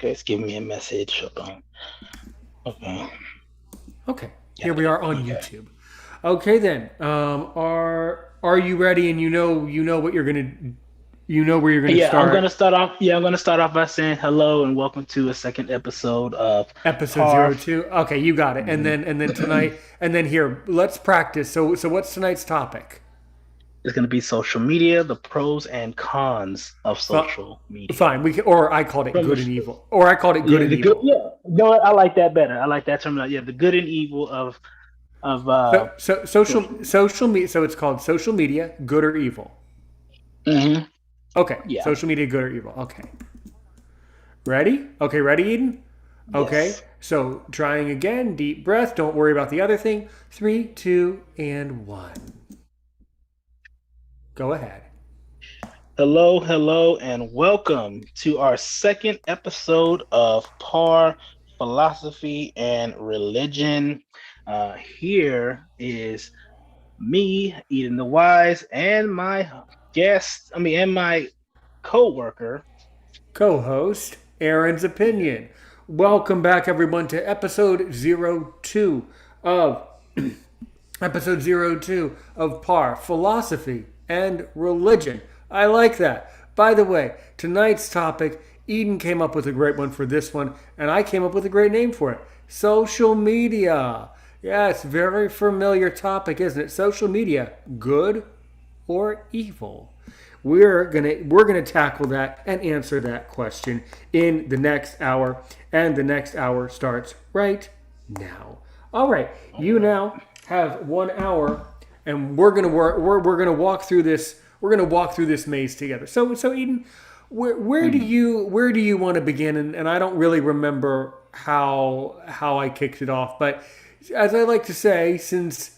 Okay, it's giving me a message. Hold on. Okay. Okay, here Got we it. are on Okay. YouTube. Okay then, are you ready? And you know what you're gonna you know where you're gonna Yeah, I'm gonna start. start off. Yeah, I'm gonna start off by saying hello and welcome to a second episode of Episode Par. 02. Okay, you got it. And Mhm. then tonight and then here, let's practice. So what's tonight's topic? It's gonna be social media, the pros and cons of Fi- social media. Fine. We can, or I called it From good and evil, or I called it good yeah, and the good. evil. Yeah, you know what? I like that better. I like that terminology. Yeah, the good and evil of So social media. social media. So it's called social media, good or evil. Hmm. Okay, Yeah. social media, good or evil. Okay, ready? Okay, ready, Eden? Okay, Yes. so trying again, deep breath. Don't worry about the other thing. Three, two, and one. Go ahead. Hello, hello, and welcome to our second episode of Par Philosophy and Religion. Here is me, Eden the Wise, and my and my co-worker. Co host, Aaron's Opinion. Welcome back, everyone, to episode 02 of episode 02 of Par Philosophy and Religion. I like that. By the way, tonight's topic, Eden came up with a great one for this one, and I came up with a great name for it: social media. Yeah, it's a very familiar topic, isn't it? Social media, good or evil? We're gonna tackle that and answer that question in the next hour, and the next hour starts right now. All right, All you right. now have 1 hour, and we're gonna walk through this. We're gonna walk through this maze together. So Eden, where do Mhm. you want to begin? And I don't really remember how I kicked it off, but as I like to say, since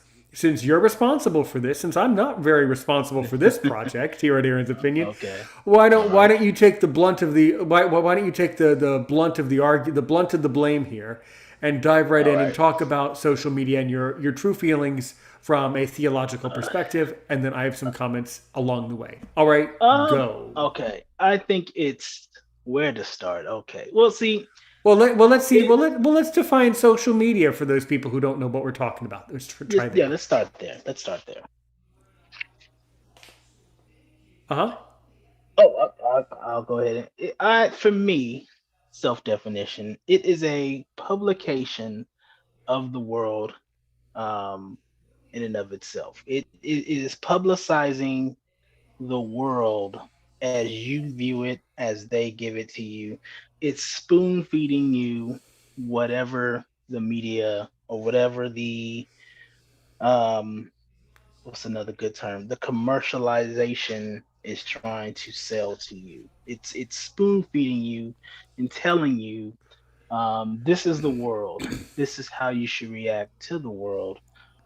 you're responsible for this, since I'm not very responsible for this project here at Aaron's Opinion, Okay. why All don't why right. don't you take the blunt of the why don't you take the blunt of the blunt of the blame here, and dive right All in and right. talk about social media and your true feelings from a theological perspective, and then I have some comments along the way. All right, go. Okay. I think it's where to start. Okay. Well, see, Let's see. it, Let's define social media for those people who don't know what we're talking about. Let's try yeah, there. let's start there. Let's start there. Uh huh. Oh, I'll go ahead. For me, self definition, it is a publication of the world in and of itself. It is publicizing the world as you view it, as they give it to you. It's spoon feeding you whatever the media or whatever the um what's another good term? The commercialization is trying to sell to you. It's spoon feeding you and telling you, this is the world. This is how you should react to the world.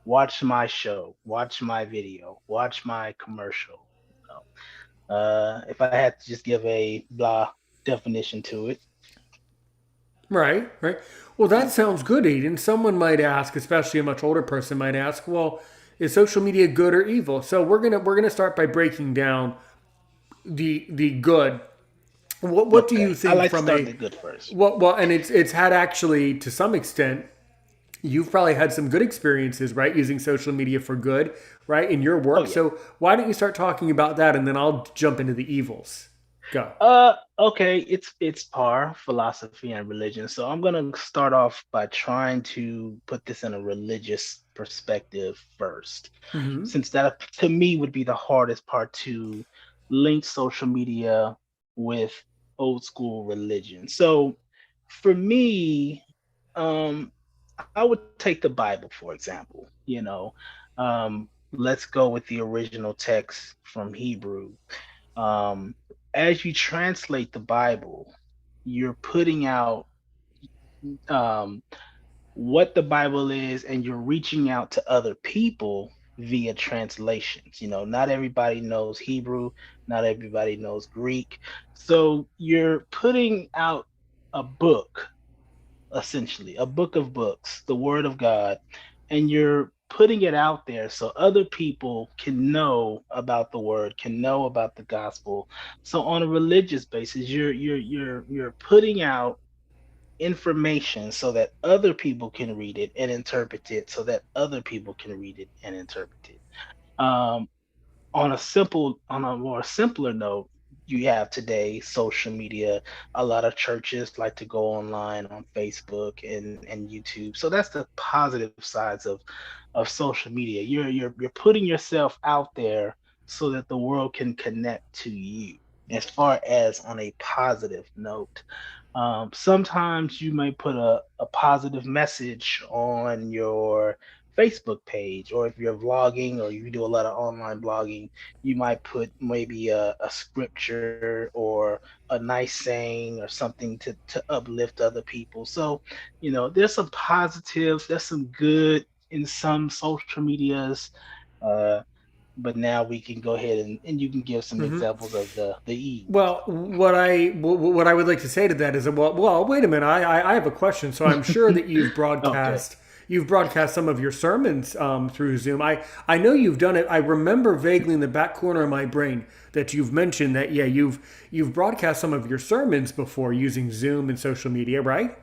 Watch my show. Watch my video. Watch my commercial. If I had to just give a blah definition to it. Right, right. Well, that sounds good, Eden. Someone might ask, especially a much older person might ask, well, is social media good or evil? So we're gonna start by breaking down the good. What do you Okay, I think like to from start a the good first. and it's had actually to some extent you've probably had some good experiences, right, using social media for good, right, in your Oh work. yeah. So why don't you start talking about that, and then I'll jump into the evils. Go. Okay, it's par philosophy and religion. So I'm gonna start off by trying to put this in a religious perspective first, Mm-hmm. since that to me would be the hardest part to link social media with old school religion. So for me, um, I would take the Bible for example. Let's go with the original text from Hebrew. um, as you translate the Bible, you're putting out um, what the Bible is, and you're reaching out to other people via translations. Not everybody knows Hebrew, not everybody knows Greek. So you're putting out a book, essentially, a book of books, the Word of God, and you're putting it out there so other people can know about the word, can know about the gospel. So on a religious basis, you're putting out. information so that other people can read it and interpret it so that other people can read it and interpret it. Um, on a more simpler note, you have today social media. A lot of churches like to go online on Facebook and YouTube. So that's the positive sides of social media. You're putting yourself out there so that the world can connect to you. As far as on a positive note, sometimes you may put a positive message on your Facebook page, or if you're vlogging or you do a lot of online blogging, you might put maybe a scripture or a nice saying or something to uplift other people. So, there's some positives, there's some good in some social medias. Uh, but now we can go ahead and you can give some examples of the evil. Well, what I would like to say to that is that, well, wait a minute. I have a question. So I'm sure that Okay. you've broadcast some of your sermons through Zoom. I know you've done it. I remember vaguely in the back corner of my brain that you've mentioned that, yeah, you've broadcast some of your sermons before using Zoom and social media, right?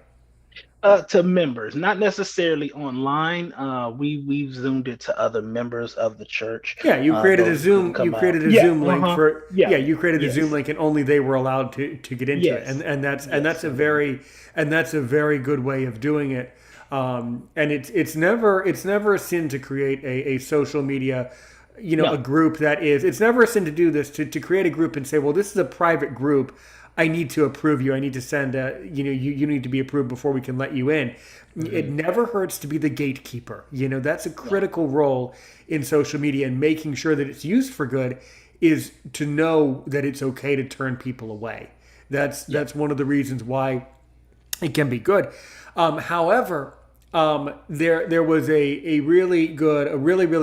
To members, not necessarily online. We've zoomed it to other members of the church. Yeah, Those who couldn't You come out. created a Yeah. Zoom Uh link huh. for, Yeah. yeah, you created a Zoom Yes. link and only they were allowed to get into it. Yes. And Yes. that's a very good way of doing it. And it's never a sin to create a social media, a No. group that is, it's never a sin to do this, to create a group and say, well, this is a private group. I need to approve you. I need to send you need to be approved before we can let you in. It Hmm. never hurts to be the gatekeeper. That's a No. critical role in social media, and making sure that it's used for good is to know that it's okay to turn people away. Yeah. That's one of the reasons why it can be good. However, there was a really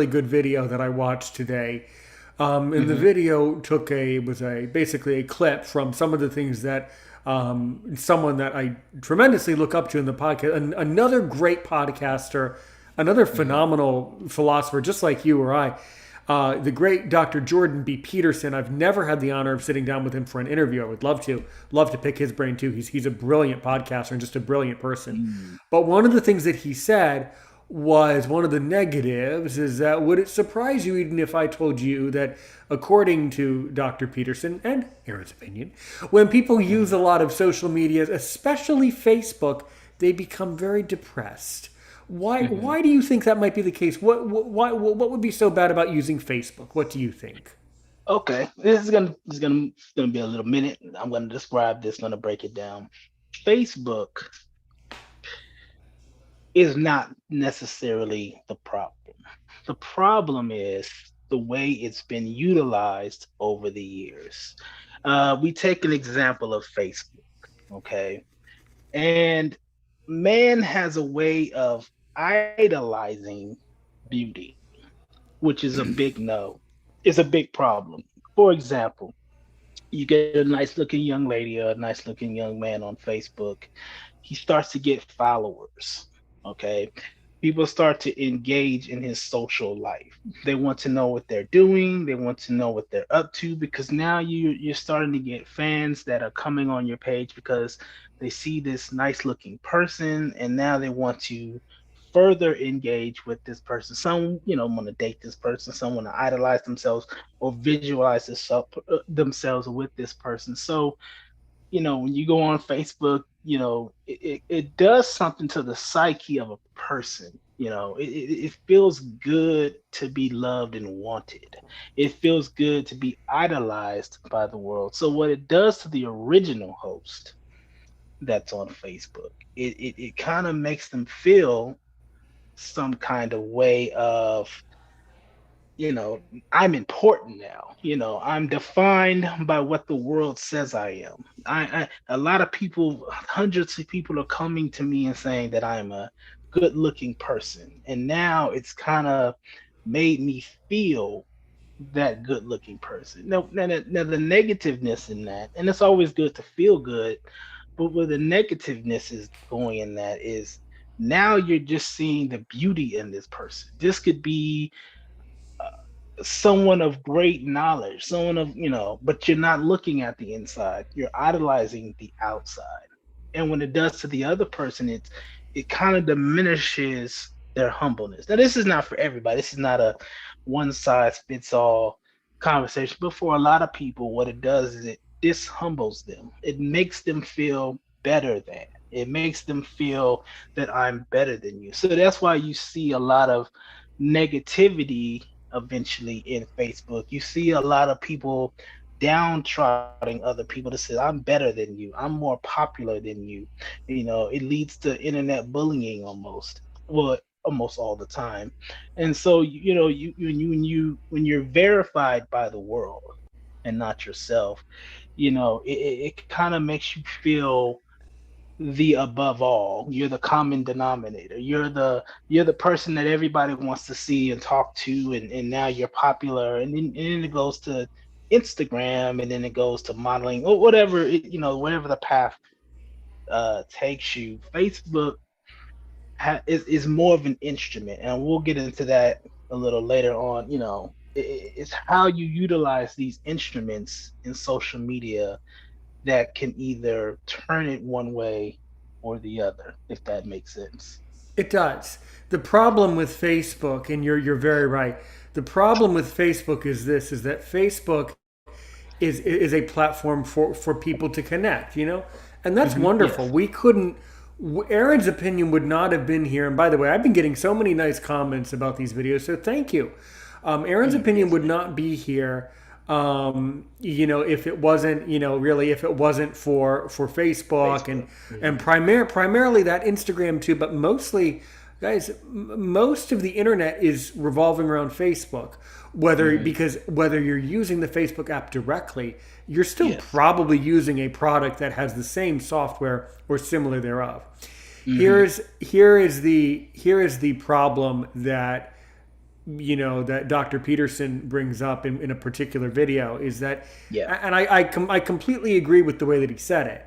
good video that I watched today. And the Hmm. video was basically a clip from some of the things that someone that I tremendously look up to in the podcast, another great podcaster, another Hmm. phenomenal philosopher, just like you or I, the great Dr. Jordan B. Peterson. I've never had the honor of sitting down with him for an interview. I would love to pick his brain too. He's a brilliant podcaster and just a brilliant person. Mm. But one of the things that he said was, one of the negatives is that, would it surprise you even if I told you that, according to Dr. Peterson and Aaron's opinion, when people use Hmm. a lot of social media, especially Facebook, they become very depressed. Hmm. Why do you think that might be the case? What would be so bad about using Facebook? What do you think? Okay. This is gonna be a little minute. I'm gonna describe this. Gonna break it down. Facebook is not necessarily the problem. The problem is the way it's been utilized over the years. We take an example of Facebook, okay? And man has a way of idolizing beauty, which is a big no. It's a big problem. For example, you get a nice looking young lady or a nice looking young man on Facebook, he starts to get followers. Okay. People start to engage in his social life. They want to know what they're doing. They want to know what they're up to because now you're starting to get fans that are coming on your page because they see this nice looking person and now they want to further engage with this person. Some, want to date this person. Some want to idolize themselves or visualize themselves with this person. So, when you go on Facebook, it does something to the psyche of a person. It feels good to be loved and wanted. It feels good to be idolized by the world. So what it does to the original host that's on Facebook, it kind of makes them feel some kind of way of, I'm important now. I'm defined by what the world says I am. A lot of people, hundreds of people are coming to me and saying that I'm a good looking person. And now it's kind of made me feel that good looking person. Now the negativeness in that, and it's always good to feel good, but where the negativeness is going in that is now you're just seeing the beauty in this person. This could be someone of great knowledge, someone of, but you're not looking at the inside. You're idolizing the outside. and when it does to the other person, it kind of diminishes their humbleness. Now, this is not for everybody. This is not a one size fits all conversation, but for a lot of people, what it does is it dishumbles them. It makes them feel better than. It makes them feel that I'm better than you. So that's why you see a lot of negativity eventually in Facebook. You see a lot of people downtrodden other people to say, I'm better than you, I'm more popular than you. It leads to internet bullying almost. Well, almost all the time. And so when you're verified by the world and not yourself, it kind of makes you feel the above all. You're the common denominator. You're the person that everybody wants to see and talk to, and now you're popular. And then it goes to Instagram, and then it goes to modeling or whatever whatever the path takes you. Facebook is more of an instrument, and we'll get into that a little later on. It's how you utilize these instruments in social media that can either turn it one way or the other, if that makes sense. It does. The problem with Facebook, and you're very right. The problem with Facebook is this: is that Facebook is a platform for people to connect, and that's wonderful. Yes. We couldn't. Aaron's opinion would not have been here. And by the way, I've been getting so many nice comments about these videos, so thank you. Aaron's opinion would not be here, if it wasn't, really, if it wasn't for Facebook. And primarily that Instagram too, but mostly, guys, most of the internet is revolving around Facebook. Because whether you're using the Facebook app directly, you're still probably using a product that has the same software or similar thereof. Here is the problem that that Dr. Peterson brings up in a particular video, is that, and I completely agree with the way that he said it.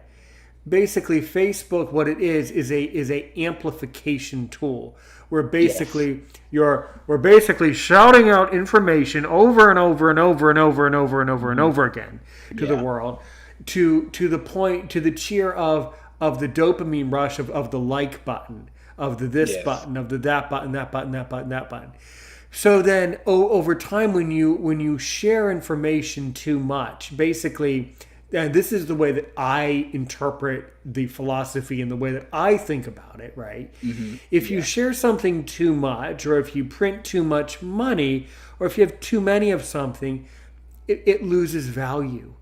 Basically, Facebook, what it is a amplification tool, where basically we're basically shouting out information over and over and over and over and over and over and over again to the world, to the point, to the cheer of the dopamine rush of the like button, of the this button, of the that button, that button, that button, that button. So then, over time, when you share information too much, basically, and this is the way that I interpret the philosophy and the way that I think about it, right? If you share something too much, or if you print too much money, or if you have too many of something, it loses value.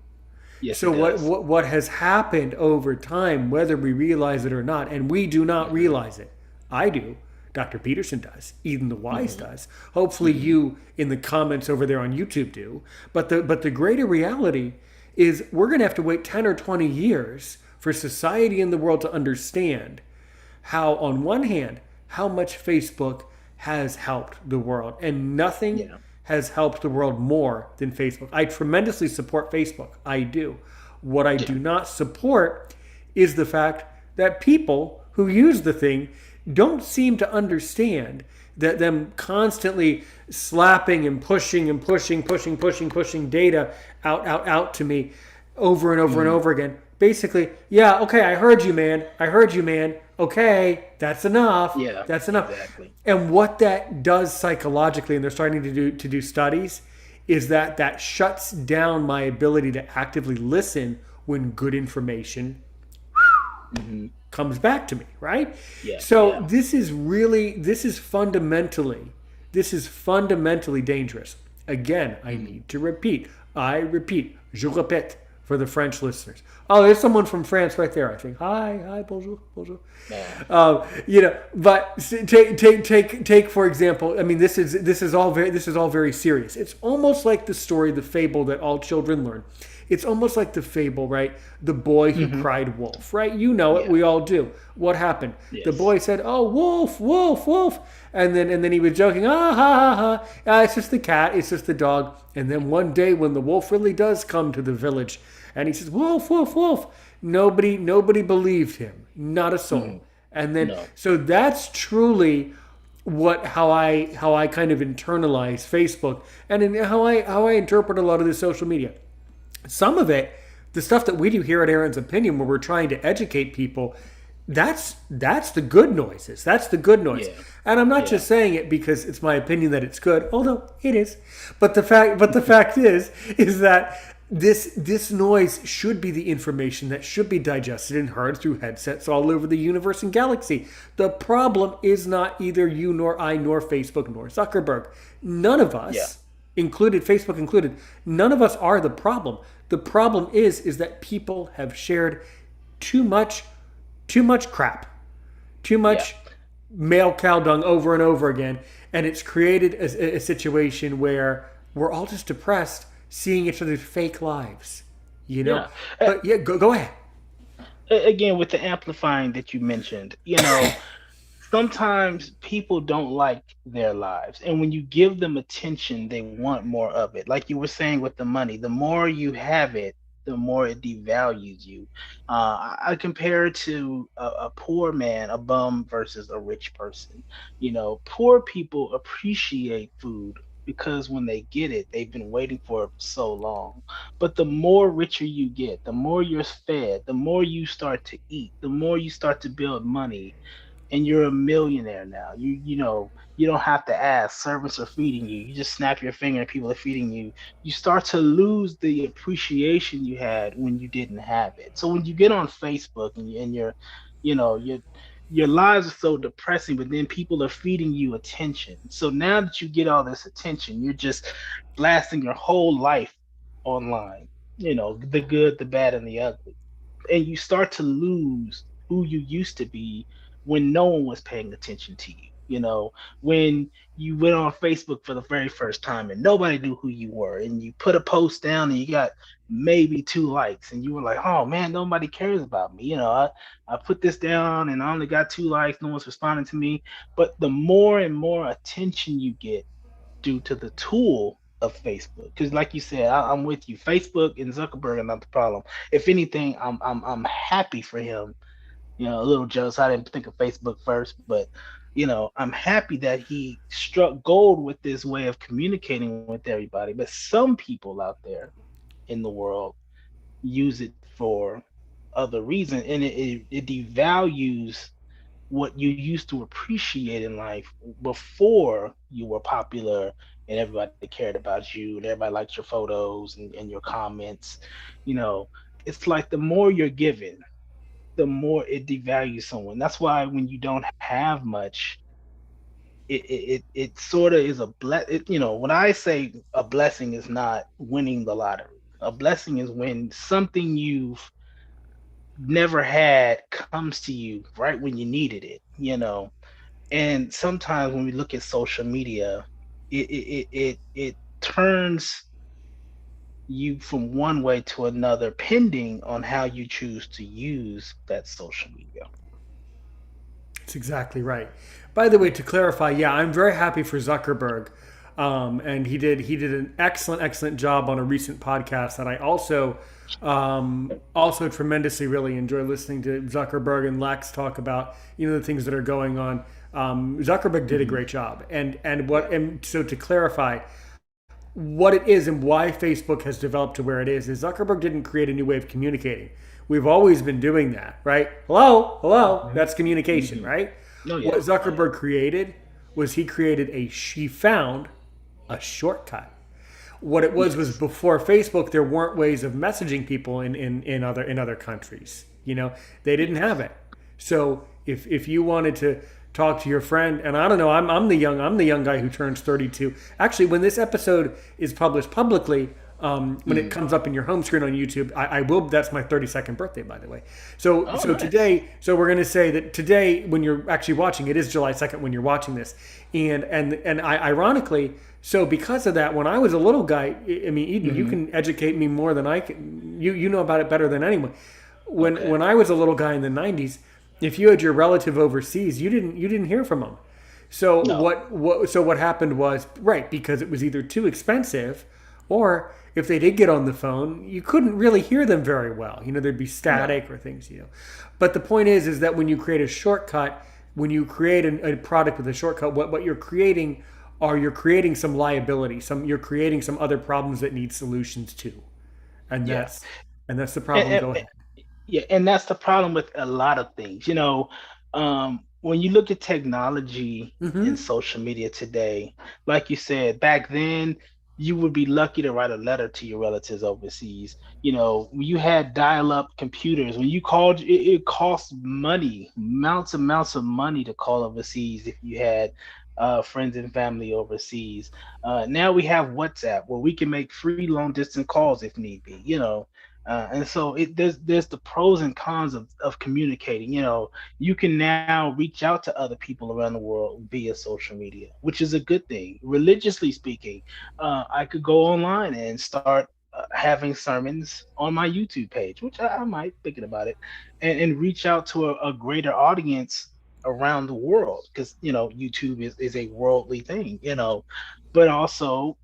Yes. So what has happened over time, whether we realize it or not, and we do not realize it, I do, Dr. Peterson does, Eden the Wise does. Hopefully you in the comments over there on YouTube do. But the greater reality is we're going to have to wait 10 or 20 years for society and the world to understand how, on one hand, how much Facebook has helped the world. And nothing has helped the world more than Facebook. I tremendously support Facebook. I do. What I do not support is the fact that people who use the thing don't seem to understand that them constantly slapping and pushing data out to me over and over and over again. Basically, okay, I heard you, man. Okay, that's enough. Yeah, that's enough. Exactly. And what that does psychologically, and they're starting to do studies, is that shuts down my ability to actively listen when good information comes back to me, right? This is fundamentally dangerous. Again, I need to repeat. Je répète for the French listeners. Oh, there's someone from France right there, I think. Hi, bonjour. But take for example. I mean, this is all very serious. It's almost like the story, the fable that all children learn. It's almost like the fable, right? The boy who cried wolf, right? You know it, we all do. What happened? Yes. The boy said, "Oh, wolf, wolf, wolf," and then he was joking, ha ha ha. It's just the cat, it's just the dog. And then one day when the wolf really does come to the village, and he says, "Wolf, wolf, wolf," nobody believed him, not a soul. And then so that's truly how I kind of internalize Facebook, and how I interpret a lot of the social media. Some of it, The stuff that we do here at Aaron's Opinion, where we're trying to educate people, that's the good noises. That's the good noise. Yeah, And I'm not yeah, just saying it because it's my opinion that it's good, although it is. But the fact is that this noise should be the information that should be digested and heard through headsets all over the universe and galaxy. The problem is not either you nor I nor Facebook nor Zuckerberg. None of yeah, us, included Facebook included, none of us are the problem. The problem is that people have shared too much too much crap, too yeah. much male cow dung over and over again, and it's created a situation where we're all just depressed seeing each other's fake lives, you know. Yeah. But yeah, go ahead. Again, with the amplifying that you mentioned, sometimes people don't like their lives. And when you give them attention, they want more of it. Like you were saying with the money, the more you have it, the more it devalues you. I compare it to a poor man, a bum versus a rich person. Poor people appreciate food because when they get it, they've been waiting for it so long. But the more richer you get, the more you're fed, the more you start to eat, the more you start to build money, and you're a millionaire now. You don't have to ask. Servants are feeding you. You just snap your finger and people are feeding you. You start to lose the appreciation you had when you didn't have it. So when you get on Facebook and you know, your lives are so depressing, but then people are feeding you attention. So now that you get all this attention, you're just blasting your whole life online. The good, the bad, and the ugly, and you start to lose who you used to be when no one was paying attention to you. When you went on Facebook for the very first time and nobody knew who you were, and you put a post down and you got maybe 2 likes, and you were like, oh man, nobody cares about me. I put this down and I only got 2 likes, no one's responding to me. But the more and more attention you get due to the tool of Facebook. Because, like you said, I'm with you. Facebook and Zuckerberg are not the problem. If anything, I'm happy for him. A little jealous. I didn't think of Facebook first, but I'm happy that he struck gold with this way of communicating with everybody. But some people out there in the world use it for other reasons, and it devalues what you used to appreciate in life before you were popular and everybody cared about you and everybody liked your photos and your comments. You know, it's like the more you're given, the more it devalues someone. That's why when you don't have much, it sort of is a when I say a blessing is not winning the lottery. A blessing is when something you've never had comes to you right when you needed it. And sometimes when we look at social media, it turns you from one way to another, pending on how you choose to use that social media. That's exactly right. By the way, to clarify, yeah, I'm very happy for Zuckerberg, and he did an excellent job on a recent podcast that I also tremendously really enjoy listening to Zuckerberg and Lex talk about the things that are going on. Zuckerberg did a Mhm. great job, and Yeah. so to clarify, what it is and why Facebook has developed to where it is Zuckerberg didn't create a new way of communicating. We've always been doing that, right? Hello, hello. Mhm. That's communication, Mhm. right? Oh What yeah. Oh yeah. Zuckerberg created was he found a shortcut. What it was Yes. before Facebook, there weren't ways of messaging people in other countries. They didn't have it. So if you wanted to talk to your friend, and I don't know, I'm the young guy who turns 32. Actually, when this episode is published publicly, when it Mhm. comes up in your home screen on YouTube, I will. That's my 32nd birthday, by the way. So Oh so nice. today, so we're going to say that today, when you're actually watching, it is July 2nd when you're watching this, and I ironically. So because of that, when I was a little guy, I mean, Eden, you Mhm. can educate me more than I can. You know about it better than anyone. When Okay. when I was a little guy in the 90s, if you had your relative overseas, you didn't hear from them. So No. what happened was, right, because it was either too expensive, or if they did get on the phone, you couldn't really hear them very well. There'd be No. static or things. But the point is that when you create a shortcut, when you create a product with a shortcut, what you're creating some liability, you're creating some other problems that need solutions too, and Yeah. And that's the And, problem. Go ahead. yeah, and that's the problem with a lot of things. When you look at technology and Mm-hmm. social media today, like you said, back then you would be lucky to write a letter to your relatives overseas. When you had dial-up computers, when you called, it cost money, amounts of money to call overseas if you had friends and family overseas. Now we have WhatsApp where we can make free long distance calls if need be. And so there's the pros and cons of communicating. You can now reach out to other people around the world via social media, which is a good thing. Religiously speaking, I could go online and start having sermons on my YouTube page, which I might thinking about it, and reach out to a greater audience around the world because YouTube is a worldly thing, but also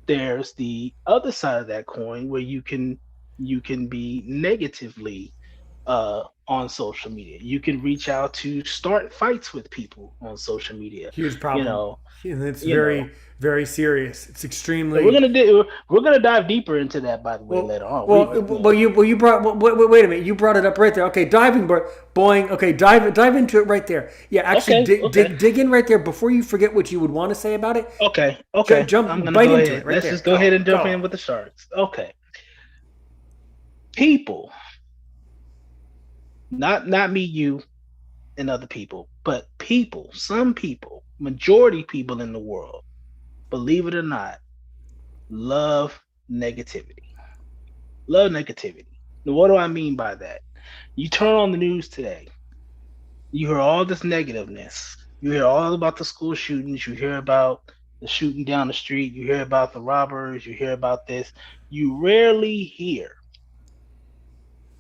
there's the other side of that coin where you can be negatively on social media. You can reach out to start fights with people on social media. Huge You problem. know, And it's you know. very, very serious. It's And we're extremely. gonna do we're gonna dive deeper into that by the way Well, later on. well, you brought. Wait a minute. You brought it up right there. Okay, diving board, boing. Okay, dive into it right there. Yeah, actually, Okay, okay, dig in right there before you forget what you would want to say about it. okay. I'm Jump, gonna bite go into it ahead. right Let's there. just go Go, ahead and jump go. in with the sharks. Okay, people, not me, you, and other people, but people, some people, majority people in the world, believe it or not, love negativity. Love negativity. Now, what do I mean by that? You turn on the news today, you hear all this negativeness. You hear all about the school shootings. You hear about the shooting down the street. You hear about the robbers. You hear about this. You rarely hear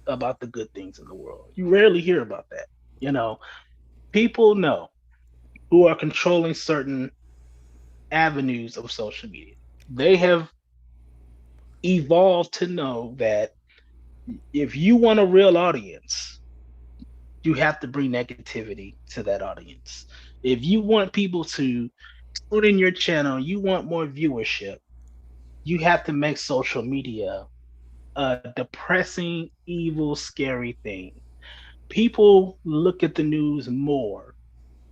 about the good things in the world. You rarely hear about that. You know, people know who are controlling certain avenues of social media. They have evolved to know that if you want a real audience, you have to bring negativity to that audience. If you want people to tune in your channel, you want more viewership, you have to make social media a depressing, evil, scary thing. People look at the news more,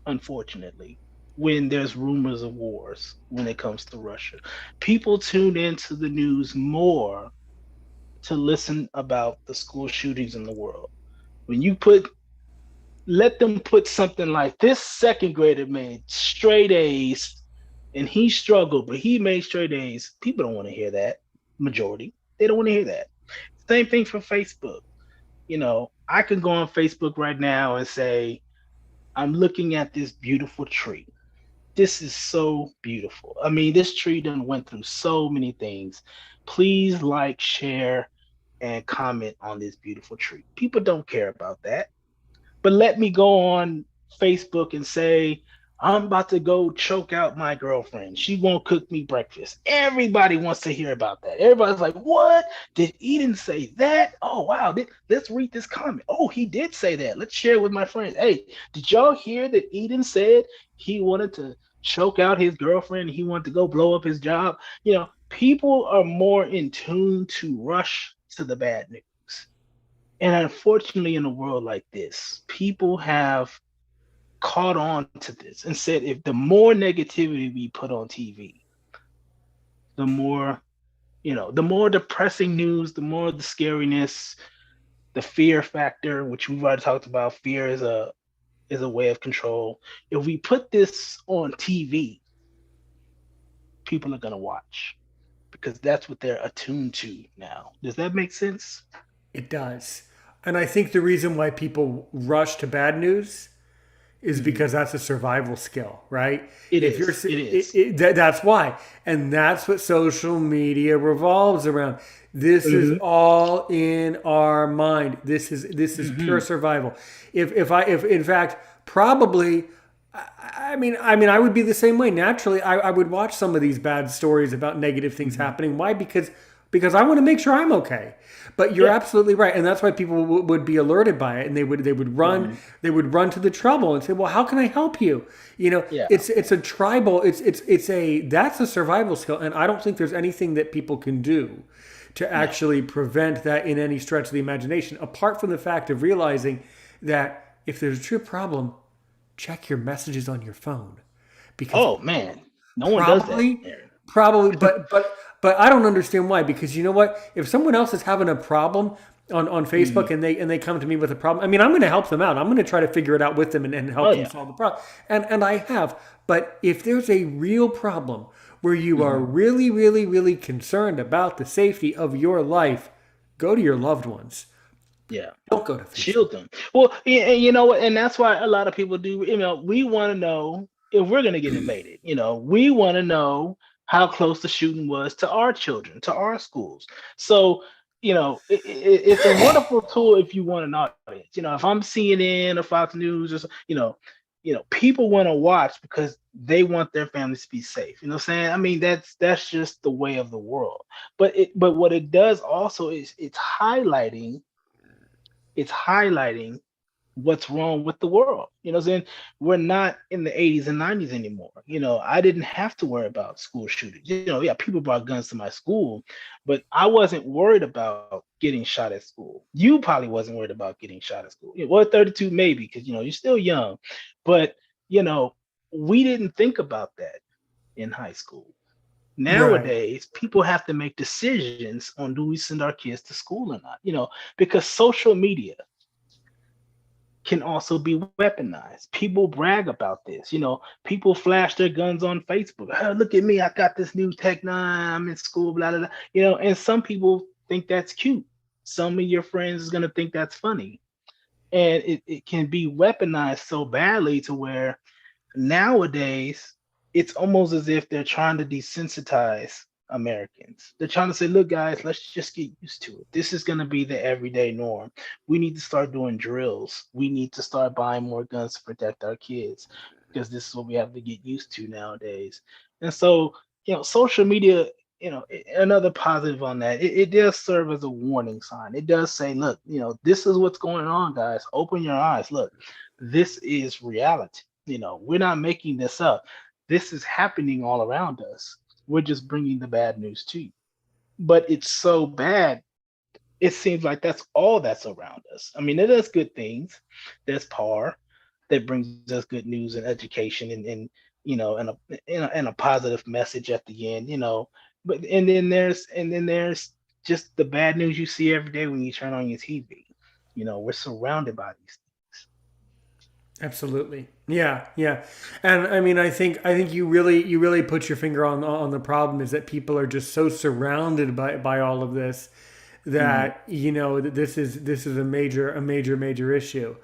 unfortunately, when there's rumors of wars when it comes to Russia. People tune into the news more to listen about the school shootings in the world. When you let them put something like this second grader made straight A's and he struggled, but he made straight A's. People don't want to hear that. Majority. They don't want to hear that. Same thing for Facebook. I can go on Facebook right now and say, I'm looking at this beautiful tree. This is so beautiful. I mean, this tree done went through so many things. Please like, share, and comment on this beautiful tree. People don't care about that. But let me go on Facebook and say, I'm about to go choke out my girlfriend. She won't cook me breakfast. Everybody wants to hear about that. Everybody's like, what? Did Eden say that? Oh, wow. Let's read this comment. Oh, he did say that. Let's share it with my friends. Hey, did y'all hear that Eden said he wanted to choke out his girlfriend? He wanted to go blow up his job? People are more in tune to rush to the bad news. And unfortunately, in a world like this, people have caught on to this and said if the more negativity we put on TV, the more, the more depressing news, the more the scariness, the fear factor, which we've already talked about. Fear is a way of control. If we put this on TV, people are gonna watch because that's what they're attuned to now. Does that make sense? It does. And I think the reason why people rush to bad news is Mm-hmm. because that's a survival skill, right? It If you're, is. It is. that's why, and that's what social media revolves around. This is Mm-hmm. all in our mind. This is pure Mm-hmm. survival. If in fact probably. I would be the same way. Naturally, I would watch some of these bad stories about negative things Mm-hmm. happening. Why? Because I want to make sure I'm okay. But you're Yeah. absolutely right, and that's why people would be alerted by it, and Mm-hmm. they would run to the trouble and say, "Well, how can I help you?" Yeah. It's a tribal, it's a that's a survival skill, and I don't think there's anything that people can do to No. actually prevent that in any stretch of the imagination, apart from the fact of realizing that if there's a true problem, check your messages on your phone. Because Oh man, no one does that, probably, Aaron. probably, but I don't understand why. Because you know what? If someone else is having a problem on Facebook Mhm. and they come to me with a problem, I mean, I'm going to help them out. I'm going to try to figure it out with them and Oh help them yeah. solve the problem. And I have. But if there's a real problem where you are Mhm. really, really, really concerned about the safety of your life, go to your loved ones. Yeah. Don't go to Facebook. Shield them. Well, and you know what? And that's why a lot of people do. We want to know if we're going to get invaded. We want to know how close the shooting was to our children, to our schools. So, it's a wonderful tool if you want an audience. If I'm CNN or Fox News or people want to watch because they want their families to be safe. You know what I'm saying? I mean, that's just the way of the world. But what it does also is it's highlighting what's wrong with the world. What I'm saying? We're not in the 80s and 90s anymore. I didn't have to worry about school shootings. Yeah, people brought guns to my school, but I wasn't worried about getting shot at school. You probably wasn't worried about getting shot at school. Well, 32 maybe, because you're still young. But you know, we didn't think about that in high school. Right. Nowadays, people have to make decisions on do we send our kids to school or not, because social media can also be weaponized. People brag about this. People flash their guns on Facebook. Oh, look at me, I got this new Tech 9, I'm in school, blah, blah, blah. And some people think that's cute. Some of your friends is going to think that's funny. And it can be weaponized so badly to where nowadays it's almost as if they're trying to desensitize Americans. They're trying to say, look, guys, let's just get used to it. This is going to be the everyday norm. We need to start doing drills. We need to start buying more guns to protect our kids because this is what we have to get used to nowadays. And so, social media, another positive on that, it does serve as a warning sign. It does say, look, this is what's going on, guys. Open your eyes. Look, this is reality. We're not making this up. This is happening all around us. We're just bringing the bad news to you. But it's so bad, it seems like that's all that's around us. I mean, it does good things. There's PAR that brings us good news and education and a positive message at the end, But and then there's just the bad news you see every day when you turn on your TV. We're surrounded by these Absolutely. Yeah, yeah. And I mean, I think you really put your finger on the problem is that people are just so surrounded by all of this things. that that this is a major issue.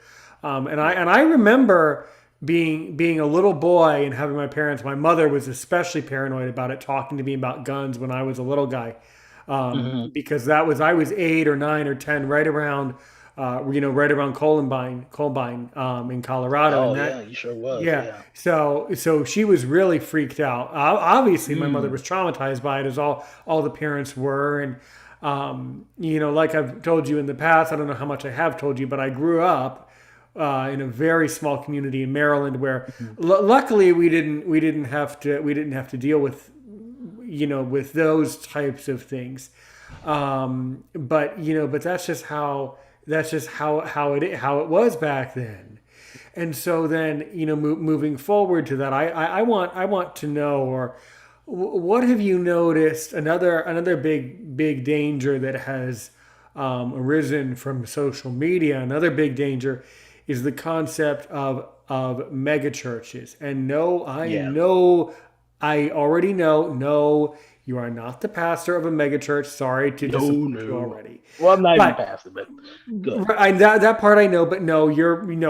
And I remember being a little boy and having my parents. My mother was especially paranoid about it, talking to me about guns when I was a little guy, Hmm. because I was 8 or 9 or 10, right around Columbine, in Colorado, Oh and yeah, that. you sure was. Yeah. Yeah. So she was really freaked out. Obviously, my mother Mm. was traumatized by it, as all the parents were. And like I've told you in the past, I don't know how much I have told you, but I grew up in a very small community in Maryland where, Mhm. luckily, we didn't have to deal with those types of things. But that's just how it was back then. And so then, moving forward to that, I want to know, or what have you noticed? Another big danger that has arisen from social media. Another big danger is the concept of mega churches. And no, I Yeah. know, I already know. No, you are not the pastor of a mega church. Sorry to No, disappoint you no. already. Well, I'm not even a But pastor, but good. that part I know, but no,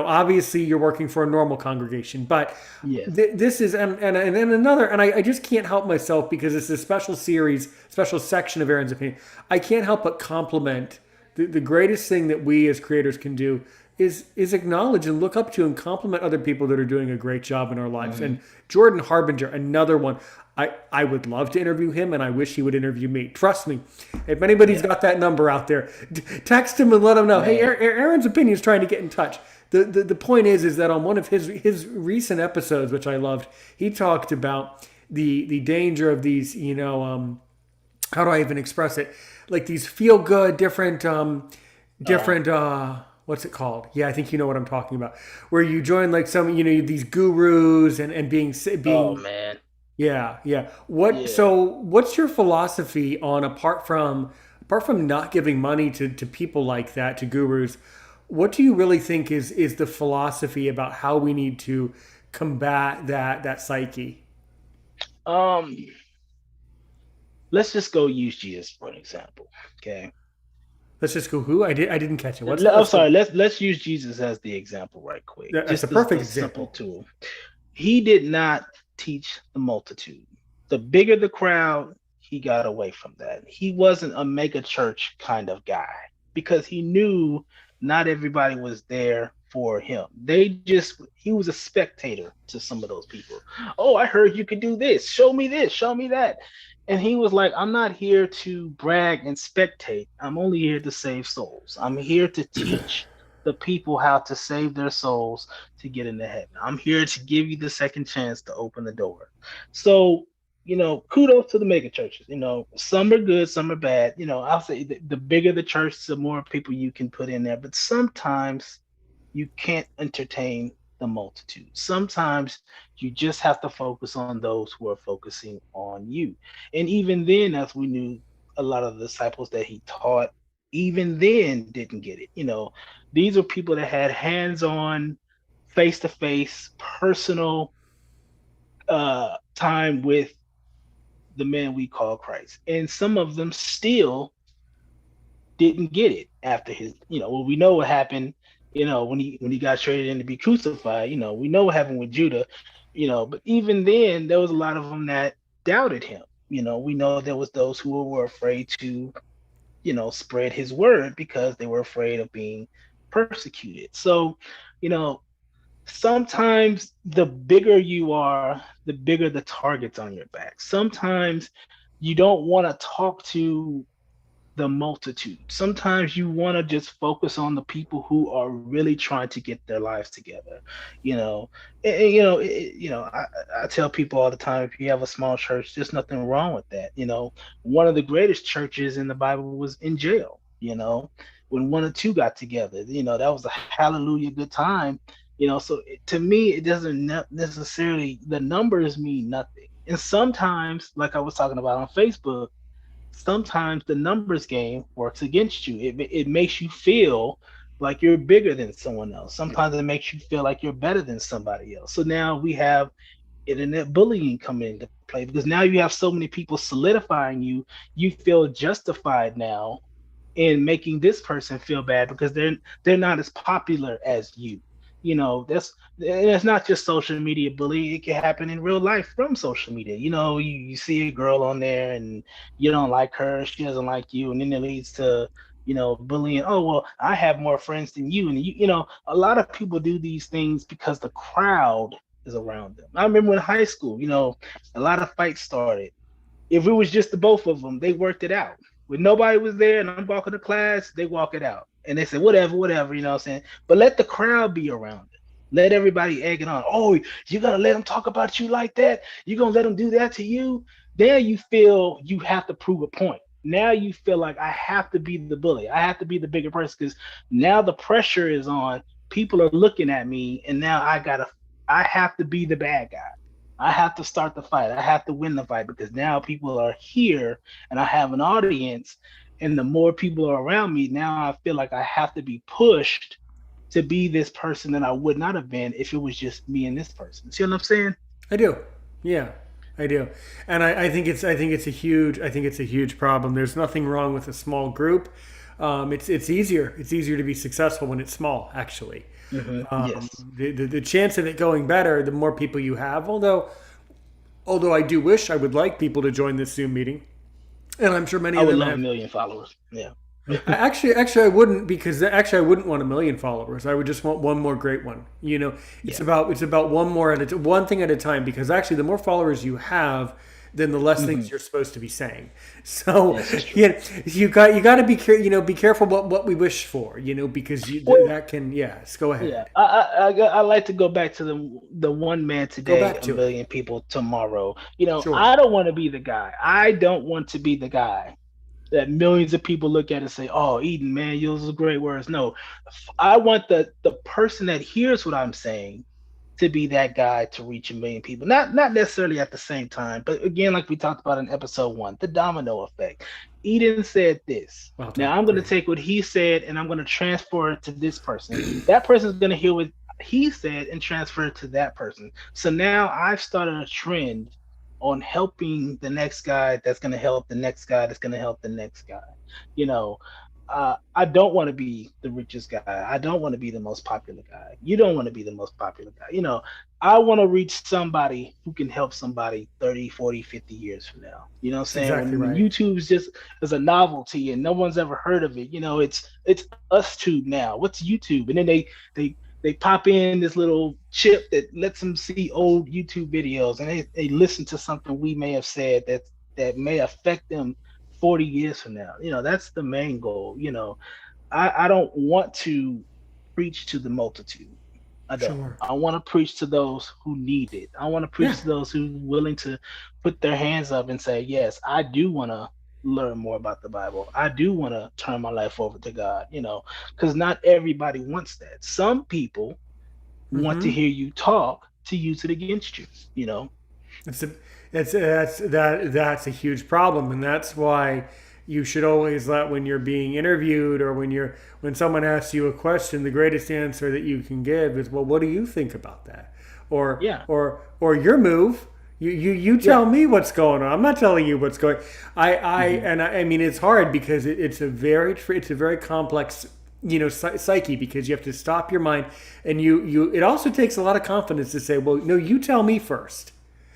obviously you're working for a normal congregation. But Yes. this is, and then another, and I just can't help myself, because it's a special series, special section of Aaron's Opinion. I can't help but compliment the greatest thing that we as creators can do is acknowledge and look up to and compliment other people that are doing a great job in our lives. Hmm. And Jordan Harbinger, another one. I would love to interview him, and I wish he would interview me. Trust me. If anybody's Yeah. got that number out there, text him and let him know. Hey, Man. Aaron's Opinion is trying to get in touch. The point is that on one of his recent episodes, which I loved, he talked about the danger of these how do I even express it? Like these feel good, different, Uh, different, what's it called? Yeah, I think you know what I'm talking about. Where you join like some, these gurus and oh being, man, yeah, yeah. What, yeah. so what's your philosophy on, apart from not giving money to people like that, to gurus, what do you really think is the philosophy about how we need to combat that psyche? Um, let's just go use Jesus for an example. Okay. Let's just go who? I didn't catch it. What's that? I'm Let's go. sorry. Let's use Jesus as the example right quick. That's a Just perfect the simple example. tool. He did not teach the multitude. The bigger the crowd, he got away from that. He wasn't a mega church kind of guy because he knew not everybody was there for him. He was a spectator to some of those people. Oh, I heard you could do this. Show me this. Show me that. And he was like, I'm not here to brag and spectate. I'm only here to save souls. I'm here to teach the people how to save their souls to get into heaven. I'm here to give you the second chance to open the door. So, kudos to the mega churches. Some are good, some are bad. I'll say the bigger the church, the more people you can put in there. But sometimes you can't entertain the multitude. Sometimes you just have to focus on those who are focusing on you. And even then, as we knew, a lot of the disciples that he taught, even then didn't get it. These are people that had hands-on, face-to-face, personal time with the man we call Christ. And some of them still didn't get it after well, we know what happened, when he got traded in to be crucified. We know what happened with Judah, but even then there was a lot of them that doubted him. We know there was those who were afraid to, spread his word because they were afraid of being persecuted. So, you know, sometimes the bigger you are, the bigger the targets on your back. Sometimes you don't want to talk to the multitude. Sometimes you want to just focus on the people who are really trying to get their lives together. You know, I tell people all the time, if you have a small church, there's nothing wrong with that. One of the greatest churches in the Bible was in jail. When one or two got together, that was a hallelujah good time. So to me, it doesn't necessarily, the numbers mean nothing. And sometimes, like I was talking about on Facebook, sometimes the numbers game works against you. It makes you feel like you're bigger than someone else. Sometimes it makes you feel like you're better than somebody else. So now we have internet bullying coming into play because now you have so many people solidifying you. You feel justified now in making this person feel bad because they're not as popular as you. And it's not just social media bullying. It can happen in real life from social media. You see a girl on there and you don't like her, she doesn't like you, and then it leads to bullying. Oh, well, I have more friends than you. And a lot of people do these things because the crowd is around them. I remember in high school, a lot of fights started. If it was just the both of them, they worked it out. When nobody was there and I'm walking to class, they walk it out. And they say, whatever, whatever, you know what I'm saying? But let the crowd be around it. Let everybody egg it on. Oh, you gonna let them talk about you like that? You gonna let them do that to you? There you feel you have to prove a point. Now you feel like I have to be the bully. I have to be the bigger person because now the pressure is on. People are looking at me, and now I have to be the bad guy. I have to start the fight. I have to win the fight because now people are here and I have an audience. And the more people are around me, now I feel like I have to be pushed to be this person that I would not have been if it was just me and this person. See what I'm saying? I do. Yeah, I do. And I think it's a huge problem. There's nothing wrong with a small group. It's easier. It's easier to be successful when it's small, actually. Yes. The chance of it going better, the more people you have. Although I do wish I would like people to join this Zoom meeting, and I'm sure many I of would them love a have. million followers. Yeah. Actually, I wouldn't because actually I wouldn't want a million followers. I would just want one more great one. Yeah. It's about one more one thing at a time. Because actually, the more followers you have, then the less Hmm. things you're supposed to be saying. So This is true. yeah, you got to be careful what we wish for, because Well, that can, yes, go yeah, ahead. I like to go back to the one man Go today, back a to it. million people tomorrow. Sure. I don't want to be the guy. I don't want to be the guy that millions of people look at and say, "Oh, Eden, man, those are great words." No, I want the person that hears what I'm saying to be that guy to reach a million people. Not necessarily at the same time, but again, like we talked about in episode one, the domino effect. Eden said this. Well Now done. I'm going to Great. take what he said and I'm going to transfer it to this person. That person's going to hear what he said and transfer it to that person. So now I've started a trend on helping the next guy that's going to help the next guy that's going to help the next guy. You know, I don't want to be the richest guy. I don't want to be the most popular guy. You don't want to be the most popular guy. I want to reach somebody who can help somebody 30, 40, 50 years from now. You know what I'm That's saying? exactly When right. YouTube's just as a novelty and no one's ever heard of it, it's us tube now. What's YouTube? And then they pop in this little chip that lets them see old YouTube videos and they listen to something we may have said that may affect them 40 years from now. That's the main goal. I don't want to preach to the multitude. I don't. Sure. I want to preach to those who need it. I want to Yeah. preach to those who are willing to put their hands up and say, yes, I do want to learn more about the Bible. I do want to turn my life over to God, because not everybody wants that. Some people want to Mm-hmm. hear you talk to use it against you. It's a, that's a huge problem, and that's why you should always let, when you're being interviewed or when someone asks you a question, the greatest answer that you can give is, well, what do you think about that, or Yeah. or your move. You Yeah. tell me what's going on. I'm not telling you what's going. Hmm. I mean, it's hard because it's a very complex, psyche, because you have to stop your mind, and it also takes a lot of confidence to say, well, no, you tell me first.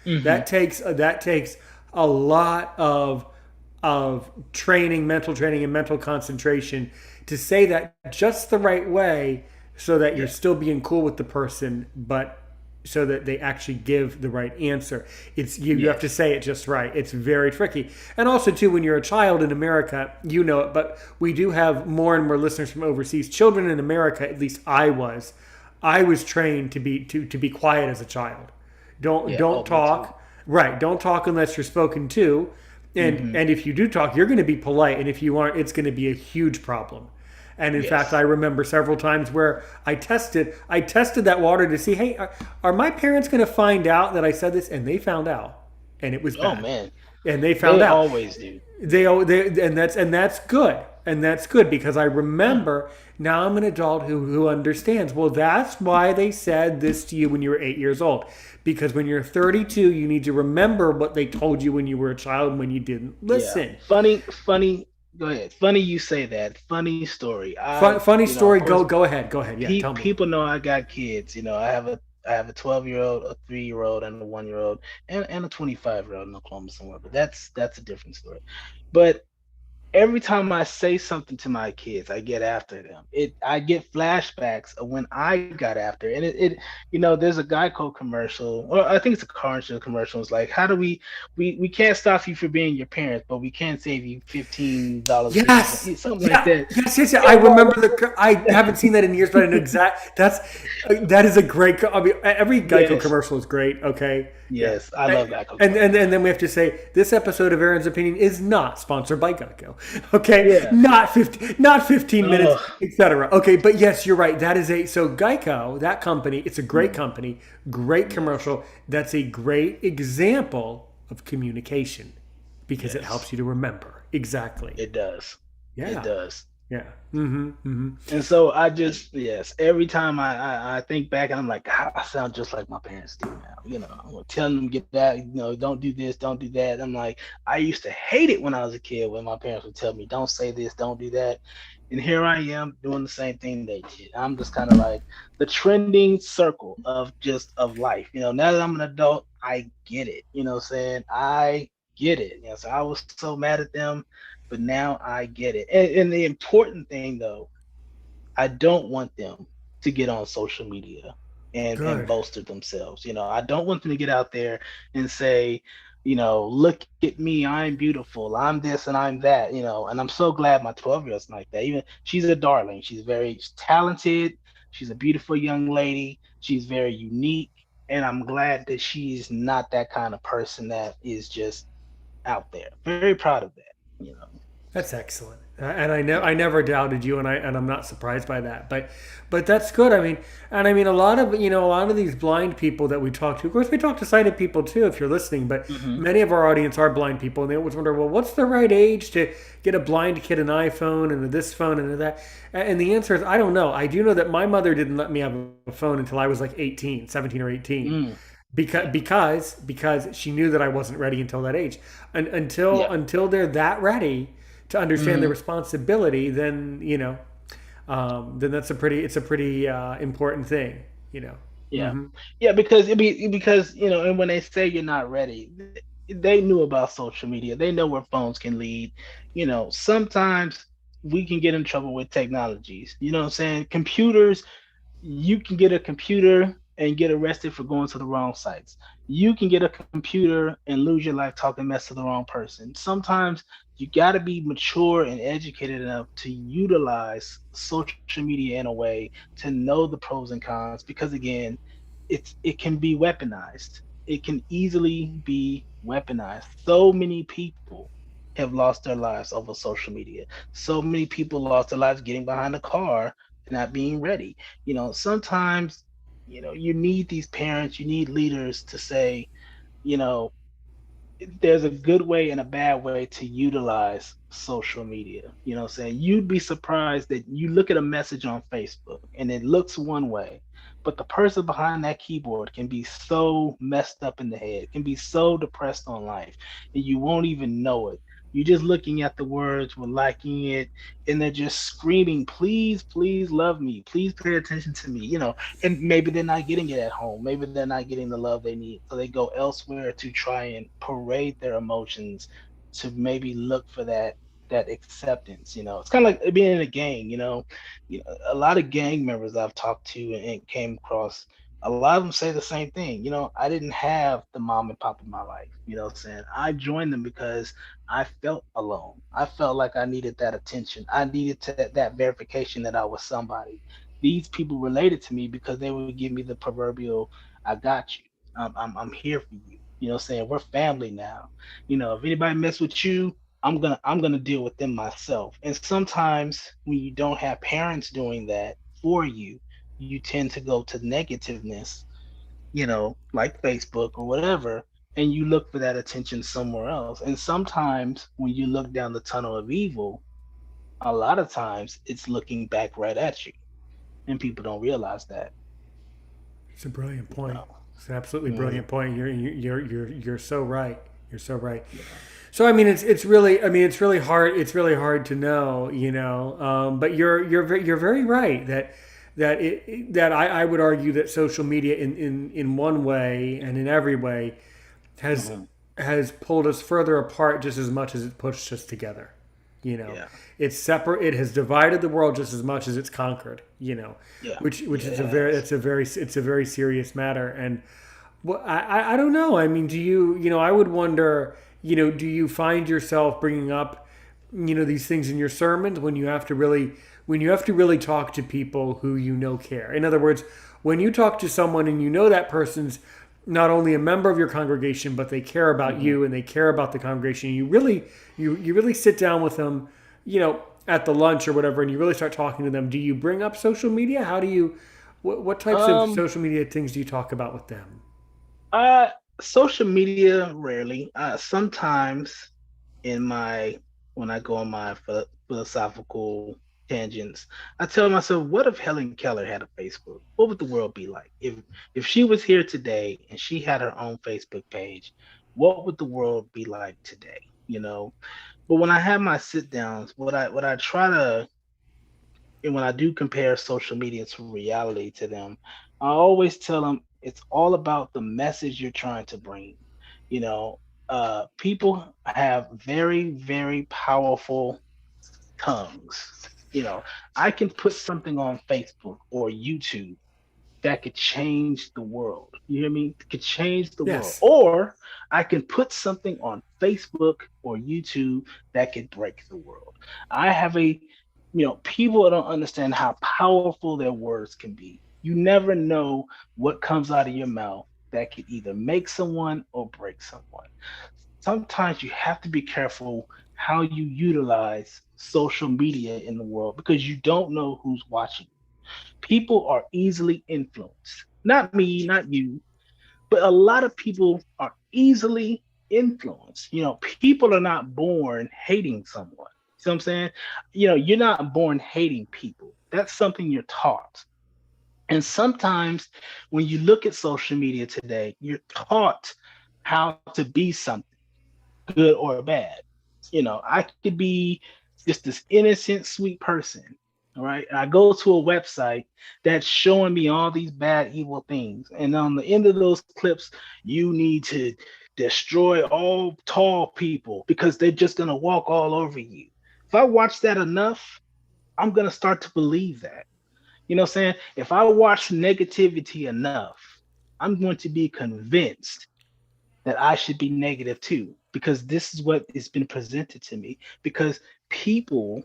Hmm. That takes a lot of training, mental training, and mental concentration to say that just the right way, so that you're Yeah. still being cool with the person, but so that they actually give the right answer. You have to Yes. say it just right. It's very tricky. And also too, when you're a child in America, you know it, but we do have more and more listeners from overseas. Children in America, at least I was trained to be quiet as a child. Don't Yeah. don't Oh, me too. talk. Right. Don't talk unless you're spoken to. And Hmm. and if you do talk, you're going to be polite. And if you aren't, it's going to be a huge problem. And in fact, I Yes. remember several times where I tested that water to see, hey, are my parents going to find out that I said this? And they found out, and it was Oh bad. man, And they found they out. always do. And that's good. And that's good, because I Yeah. remember now I'm an adult who understands. Well, that's why they said this to you when you were 8 years old. Because when you're 32, you need to remember what they told you when you were a child and when you didn't Yeah. listen. Funny. Go ahead. Funny you say that. Funny story. Funny story. Of Go course, go ahead. Go ahead. Yeah, tell me. people know I got kids. I have a 12-year-old, a 3-year-old, and a 1-year-old, and a 25-year-old in Oklahoma somewhere. But that's a different story. But every time I say something to my kids, I get after them. I get flashbacks of when I got after, and there's a Geico commercial, or I think it's a car insurance commercial. It's like, how do we can't stop you from being your parents, but we can save you $15.50, Yes. something like Yeah. that. Yes. Yes. Yeah. I Yeah, remember I haven't seen that in years, but I know exact. That is a great. I mean, every Geico yes, commercial is great. Okay. Yeah. yes, I love Geico And commercials. then we have to say this episode of Aaron's Opinion is not sponsored by Geico. Okay. Yeah. Not 15 minutes, Oh, etc. Okay. But yes, you're right. So Geico, that company, it's a great company, great yes, commercial. That's a great example of communication, because it yes, helps you to remember. Exactly. it does. It Yeah. does. Yeah. Mm-hmm. Mm-hmm. And so I just, yes, every time I think back, and I'm like, God, I sound just like my parents do now. I'm telling them get that, don't do this, don't do that. I'm like, I used to hate it when I was a kid when my parents would tell me, don't say this, don't do that. And here I am doing the same thing they did. I'm just kind of like the trending circle of life. Now that I'm an adult, I get it. You know what I'm saying? I get it. So I was so mad at them, but now I get it. And the important thing though, I don't want them to get on social media and Good. boast of themselves. I don't want them to get out there and say, look at me, I'm beautiful, I'm this and I'm that, and I'm so glad my 12-year-old's like that. Even she's a darling. She's very talented. She's a beautiful young lady. She's very unique. And I'm glad that she's not that kind of person that is just out there. Very proud of that. That's excellent, and I know Yeah. I never doubted you, and I'm not surprised by that. But that's good. I mean, and I mean a lot of these blind people that we talk to. Of course, we talk to sighted people too, if you're listening. But Hmm. many of our audience are blind people, and they always wonder, well, what's the right age to get a blind kid an iPhone and this phone and that? And the answer is, I don't know. I do know that my mother didn't let me have a phone until I was like 18, 17 or 18 Mm. because she knew that I wasn't ready until that age. And Yeah. until they're that ready to understand the Hmm. responsibility, then then it's a pretty important thing, you know. Yeah. Hmm. Yeah, because and when they say you're not ready, they knew about social media. They know where phones can lead. Sometimes we can get in trouble with technologies. You know what I'm saying? Computers, you can get a computer and get arrested for going to the wrong sites. You can get a computer and lose your life talking mess to the wrong person. Sometimes you got to be mature and educated enough to utilize social media in a way to know the pros and cons, because again, it can be weaponized. It can easily be weaponized. So many people have lost their lives over social media. So many people lost their lives getting behind a car, not being ready. Sometimes, you need these parents, you need leaders to say, you know, there's a good way and a bad way to utilize social media. You know what I'm saying? You'd be surprised that you look at a message on Facebook and it looks one way, but the person behind that keyboard can be so messed up in the head, can be so depressed on life, and you won't even know it. You're just looking at the words, we're liking it, and they're just screaming, please, please love me, please pay attention to me, and maybe they're not getting it at home. Maybe they're not getting the love they need. So they go elsewhere to try and parade their emotions, to maybe look for that acceptance. It's kind of like being in a gang. A lot of gang members I've talked to and came across, a lot of them say the same thing. I didn't have the mom and pop in my life. Saying I joined them because I felt alone. I felt like I needed that attention. I needed that verification that I was somebody. These people related to me because they would give me the proverbial, I got you. I'm here for you. Saying we're family now. If anybody mess with you, I'm gonna deal with them myself. And sometimes when you don't have parents doing that for you, you tend to go to negativeness, like Facebook or whatever, and you look for that attention somewhere else. And sometimes when you look down the tunnel of evil, a lot of times it's looking back right at you, and people don't realize that. It's a brilliant You point. know. It's an absolutely Mhm. brilliant point. You're so right. You're so right. Yeah. So I mean, it's really, I mean, it's really hard. It's really hard to know, But you're very right that I would argue that social media in one way and in every way has Mhm. has pulled us further apart just as much as it pushed us together. You know, Yeah. it's separate. It has divided the world just as much as it's conquered. Yeah. Which Yeah. is It has. it's a very serious matter. And well, I don't know. I mean, do I would wonder, do you find yourself bringing up, these things in your sermons when you have to really talk to people who care? In other words, when you talk to someone and that person's not only a member of your congregation, but they care about Hmm. you and they care about the congregation, you really sit down with them, at the lunch or whatever, and you really start talking to them. Do you bring up social media? How do you, what types of Um. social media things do you talk about with them? Uh. Social media rarely. Sometimes in my when I go on my philosophical tangents, I tell myself, what if Helen Keller had a Facebook? What would the world be like if she was here today and she had her own Facebook page? What would the world be like today? But when I have my sit downs, what I try to, and when I do compare social media to reality to them, I always tell them it's all about the message you're trying to bring. People have very, very powerful tongues. You know, I can put something on Facebook or YouTube that could change the world. You hear me? Could change the world. Yes. Or I can put something on Facebook or YouTube that could break the world. I have people don't understand how powerful their words can be. You never know what comes out of your mouth that could either make someone or break someone. Sometimes you have to be careful how you utilize social media in the world because you don't know who's watching. People are easily influenced. Not me, not you, but a lot of people are easily influenced. People are not born hating someone. See what I'm saying? You're not born hating people. That's something you're taught. And sometimes when you look at social media today, you're taught how to be something, good or bad. I could be just this innocent, sweet person. All right. And I go to a website that's showing me all these bad, evil things. And on the end of those clips, you need to destroy all tall people because they're just going to walk all over you. If I watch that enough, I'm going to start to believe that. You know what I'm saying? If I watch negativity enough, I'm going to be convinced that I should be negative too, because this is what has been presented to me. Because people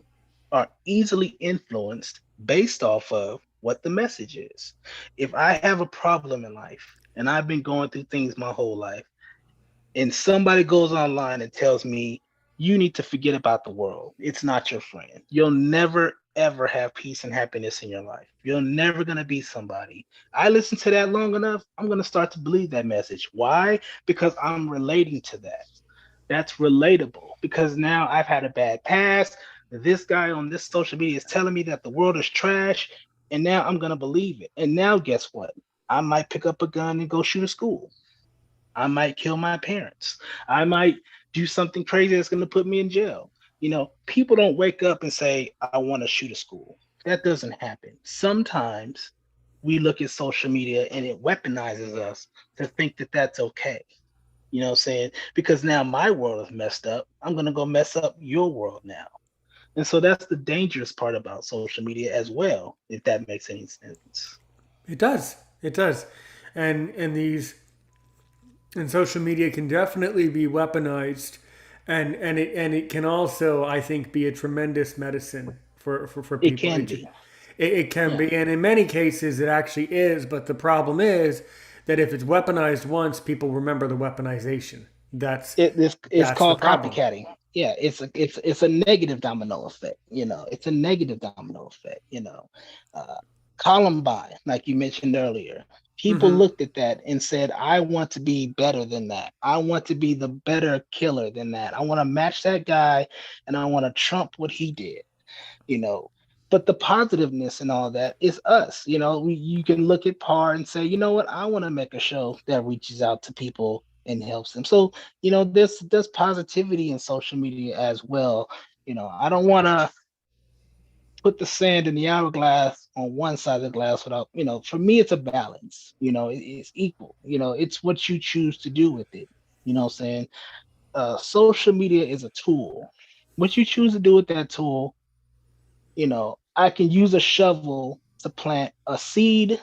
are easily influenced based off of what the message is. If I have a problem in life and I've been going through things my whole life, and somebody goes online and tells me, you need to forget about the world, it's not your friend. You'll never ever have peace and happiness in your life. You're never going to be somebody. I listen to that long enough, I'm going to start to believe that message. Why? Because I'm relating to that. That's relatable because now I've had a bad past. This guy on this social media is telling me that the world is trash, and now I'm going to believe it. And now guess what? I might pick up a gun and go shoot a school. I might kill my parents. I might do something crazy that's going to put me in jail. People don't wake up and say, I want to shoot a school. That doesn't happen. Sometimes we look at social media and it weaponizes us to think that that's okay. You know what I'm saying? Because now my world is messed up. I'm going to go mess up your world now. And so that's the dangerous part about social media as well, if that makes any sense. It does. It does. And these and social media can definitely be weaponized, and it can also, I think, be a tremendous medicine for It people. can be. It can Yeah. be, and in many cases it actually is. But the problem is that if it's weaponized once, people remember the weaponization. It's That's the called problem. copycatting. Yeah, it's a negative domino effect. It's a negative domino effect. Uh, Columbine, like you mentioned earlier, people Hmm. looked at that and said, "I want to be better than that. I want to be the better killer than that. I want to match that guy, and I want to trump what he did." You know. But the positiveness and all that is us. You can look at Par and say, you know what, I want to make a show that reaches out to people and helps them. So, there's positivity in social media as well. I don't want to put the sand in the hourglass on one side of the glass without, for me, it's a balance. It's equal. It's what you choose to do with it. What I'm saying? Social media is a tool. What you choose to do with that tool, I can use a shovel to plant a seed,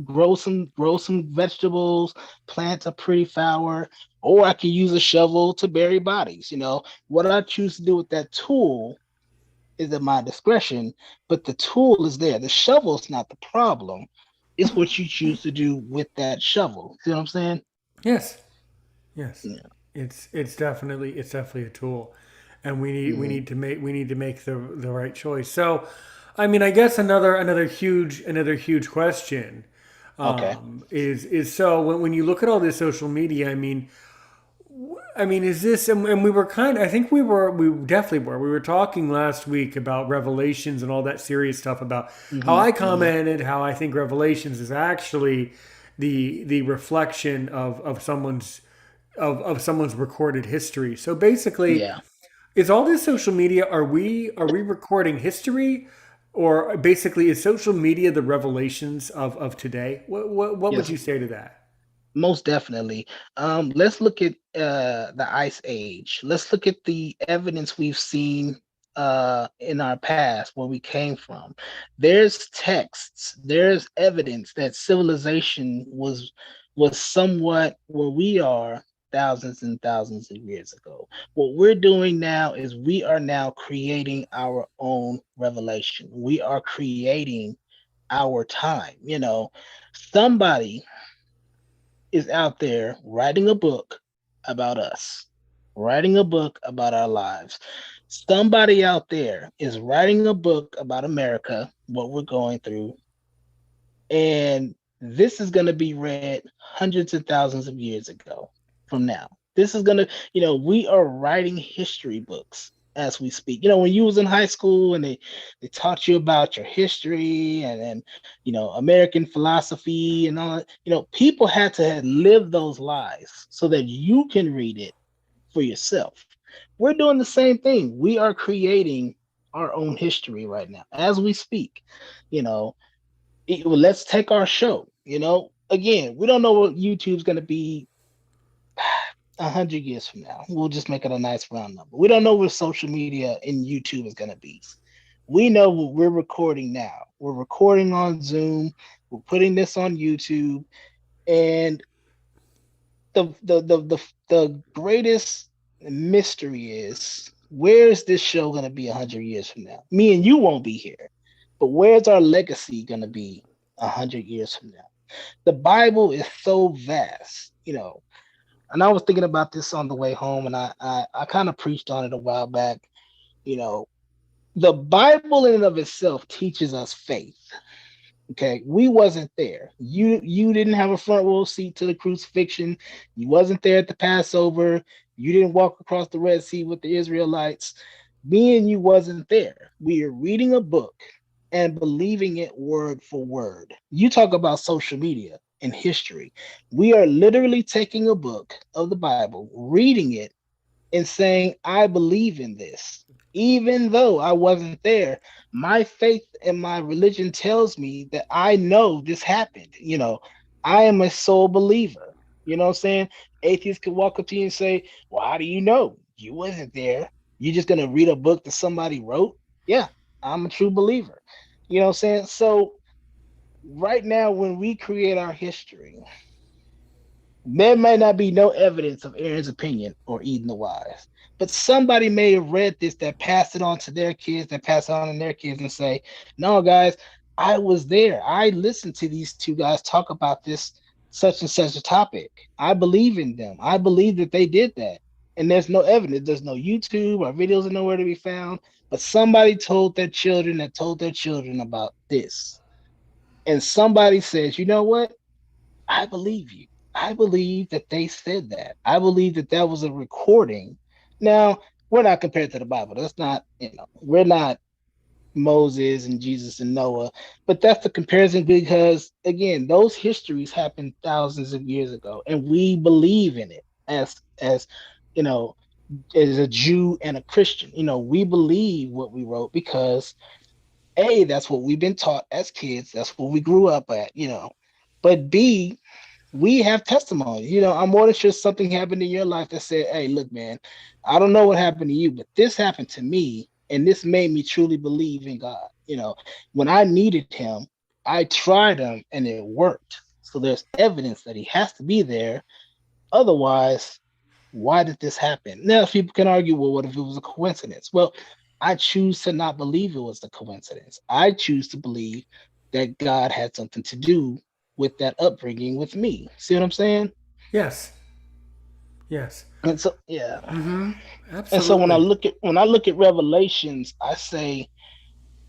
grow some vegetables, plant a pretty flower, or I can use a shovel to bury bodies. What I choose to do with that tool is at my discretion, but the tool is there. The shovel's not the problem. It's what you choose to do with that shovel. See what I'm saying? Yes. Yes. Yeah. It's definitely a tool, and Mhm. we need to make the right choice. So, I mean, I guess another huge question Okay. is so when you look at all this social media, I mean, is this, and we were I think we definitely we were talking last week about Revelations and all that serious stuff about how Hmm. I Hmm. commented how I think Revelations is actually the reflection of someone's recorded history. So basically, Yeah. is all this social media, are we recording history, or basically is social media the revelations of today? What would Yes. you say to that? Most definitely. Let's look at the Ice Age. Let's look at the evidence we've seen in our past, where we came from. There's texts, there's evidence that civilization was somewhat where we are thousands and thousands of years ago. What we're doing now is we are now creating our own revelation. We are creating our time. Somebody is out there writing a book about us, writing a book about our lives. Somebody out there is writing a book about America, what we're going through, and this is going to be read hundreds of thousands of years ago from now. This is going to, we are writing history books as we speak. When you was in high school and they taught you about your history and American philosophy and all that, people had to have lived those lives so that you can read it for yourself. We're doing the same thing. We are creating our own history right now as we speak. You know, let's take our show. Again, we don't know what YouTube's going to be 100 years from now. We'll just make it a nice round number. We don't know where social media and YouTube is going to be. We know what we're recording now. We're recording on Zoom. We're putting this on YouTube, and the greatest mystery is, where is this show going to be 100 years from now? Me and you won't be here, but where's our legacy going to be 100 years from now? The Bible is so vast, and I was thinking about this on the way home, and I kind of preached on it a while back. The Bible in and of itself teaches us faith. Okay, we wasn't there. You didn't have a front row seat to the crucifixion. You wasn't there at the Passover. You didn't walk across the Red Sea with the Israelites. Me and you wasn't there. We are reading a book and believing it word for word. You talk about social media and history. We are literally taking a book of the Bible, reading it, and saying, I believe in this. Even though I wasn't there, my faith and my religion tells me that I know this happened. I am a sole believer. You know what I'm saying? Atheists could walk up to you and say, well, how do you know? You wasn't there. You're just going to read a book that somebody wrote? Yeah, I'm a true believer. You know what I'm saying? So right now, when we create our history, there may not be no evidence of Aaron's opinion or Eden the Wise, but somebody may have read this, that passed it on to their kids, that passed it on to their kids, and say, no, guys, I was there. I listened to these two guys talk about this such and such a topic. I believe in them. I believe that they did that. And there's no evidence. There's no YouTube or videos are nowhere to be found. But somebody told their children that told their children about this. And somebody says, you know what? I believe you. I believe that they said that. I believe that that was a recording. Now, we're not compared to the Bible. That's not, we're not Moses and Jesus and Noah, but that's the comparison because, again, those histories happened thousands of years ago, and we believe in it as you know, as a Jew and a Christian. We believe what we wrote because A, that's what we've been taught as kids. That's what we grew up at, But B, we have testimony. I'm more than sure something happened in your life that said, hey, look, man, I don't know what happened to you, but this happened to me, and this made me truly believe in God. When I needed him, I tried him and it worked. So there's evidence that he has to be there. Otherwise, why did this happen? Now, people can argue, well, what if it was a coincidence? Well, I choose to not believe it was a coincidence. I choose to believe that God had something to do with that upbringing with me. See what I'm saying? Yes. Yes. And so, yeah. Mm-hmm. And so when I Absolutely. look at Revelations, I say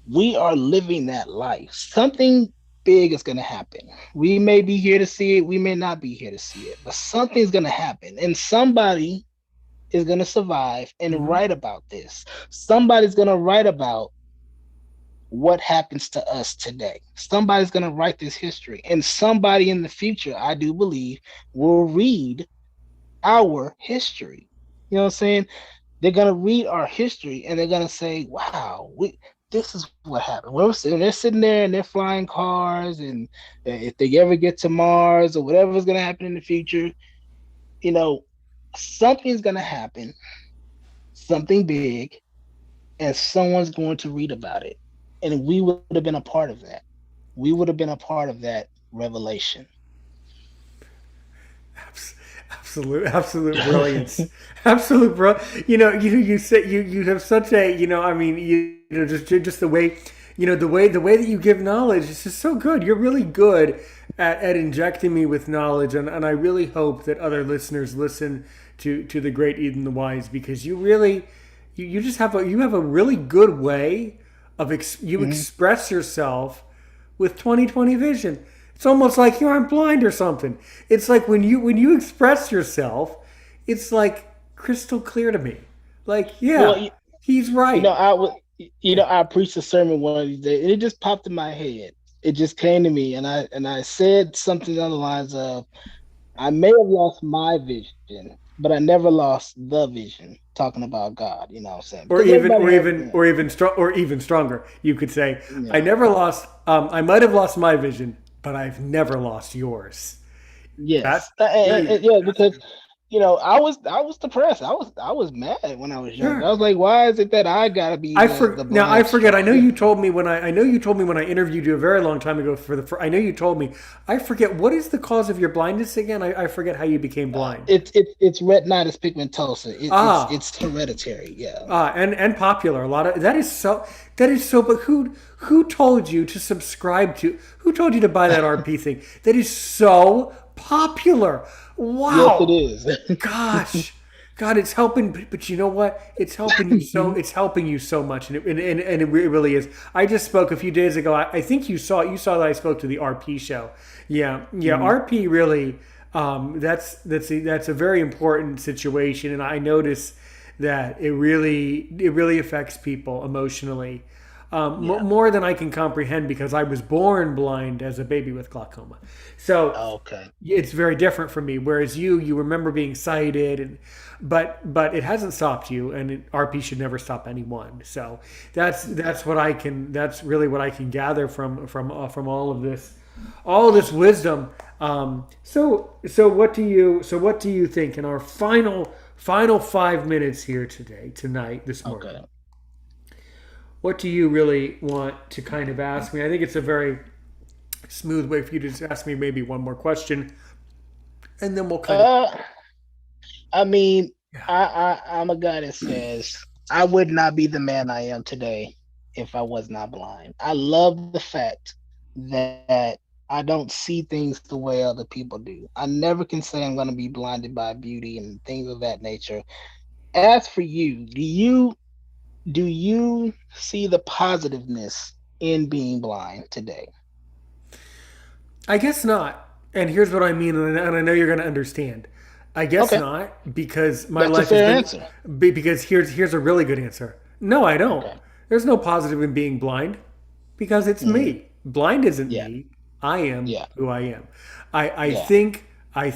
we are living that life. Something big is going to happen. We may be here to see it, we may not be here to see it, but something's going to happen, and somebody is going to survive and Mm-hmm. write about this. Somebody's going to write about what happens to us today. Somebody's going to write this history, and somebody in the future, I do believe, will read our history. You know what I'm saying? They're going to read our history and they're going to say, wow, this is what happened. They're sitting there and they're flying cars, and if they ever get to Mars or whatever's going to happen in the future, you know, something's going to happen, something big, and someone's going to read about it. And we would have been a part of that. We would have been a part of that revelation. Absolute, absolute brilliance, absolute bro. You say you have such a, I mean, just the way, the way that you give knowledge is just so good. You're really good at injecting me with knowledge, and I really hope that other listeners listen to the great Eden the Wise, because you really, you just have a really good way of you Mhm. express yourself with 20/20 vision. It's almost like you aren't blind or something. It's like when you express yourself, it's like crystal clear to me. Like, Well, yeah, he's right. I would, Yeah. I preached a sermon one of these days, and it just popped in my head. It just came to me, and I said something on the lines of, "I may have lost my vision, but I never lost the vision." Talking about God, you know what I'm saying? Or Because even everybody or has, even or even or even stronger. You could say, I yeah, never lost I might have lost my vision, but I've never lost yours. That yes, there yeah, because I was depressed. I was mad when I was younger. I sure. was like, why is it that I gotta be the Now I blind forget. I straw? know you told me when I know you told me when I interviewed you a very long time ago I know you told me. I forget, what is the cause of your blindness again. I forget how you became blind. It's retinitis pigmentosa. Ah, It's hereditary. Yeah. and popular. A lot of that is so. That is so. But who told you to subscribe to? Who told you to buy that RP thing? That is so popular. Yes, it Wow. is. Gosh, God, it's helping. But you know what? It's helping you so. It's helping you so much, and it really is. I just spoke a few days ago. I think you saw. You saw that I spoke to the RP show. Yeah, yeah. Mhm. RP really. That's a very important situation, and I notice that it really affects people emotionally, Yeah. more than I can comprehend, because I was born blind as a baby with glaucoma. So Okay. it's very different for me. Whereas you remember being sighted, and but it hasn't stopped you, and RP should never stop anyone. So Yeah. that's really what I can gather from all of this wisdom. What do you think in our final 5 minutes here tonight, this morning? Okay. What do you really want to kind of ask me? I think it's a very smooth way for you to just ask me maybe one more question, and then we'll kind of, Uh, I mean, yeah. I'm a guy that says I would not be the man I am today if I was not blind. I love the fact that I don't see things the way other people do. I never can say I'm going to be blinded by beauty and things of that nature. As for you, do you see the positiveness in being blind today? I guess not. And here's what I mean, and I know you're going to understand. I guess Okay, not, because my that's a life has fair been. answer. Because here's a really good answer. No, I don't. Okay. There's no positive in being blind, because it's Hmm. me. Blind isn't Yeah, me. I am yeah, who I am. I yeah. think I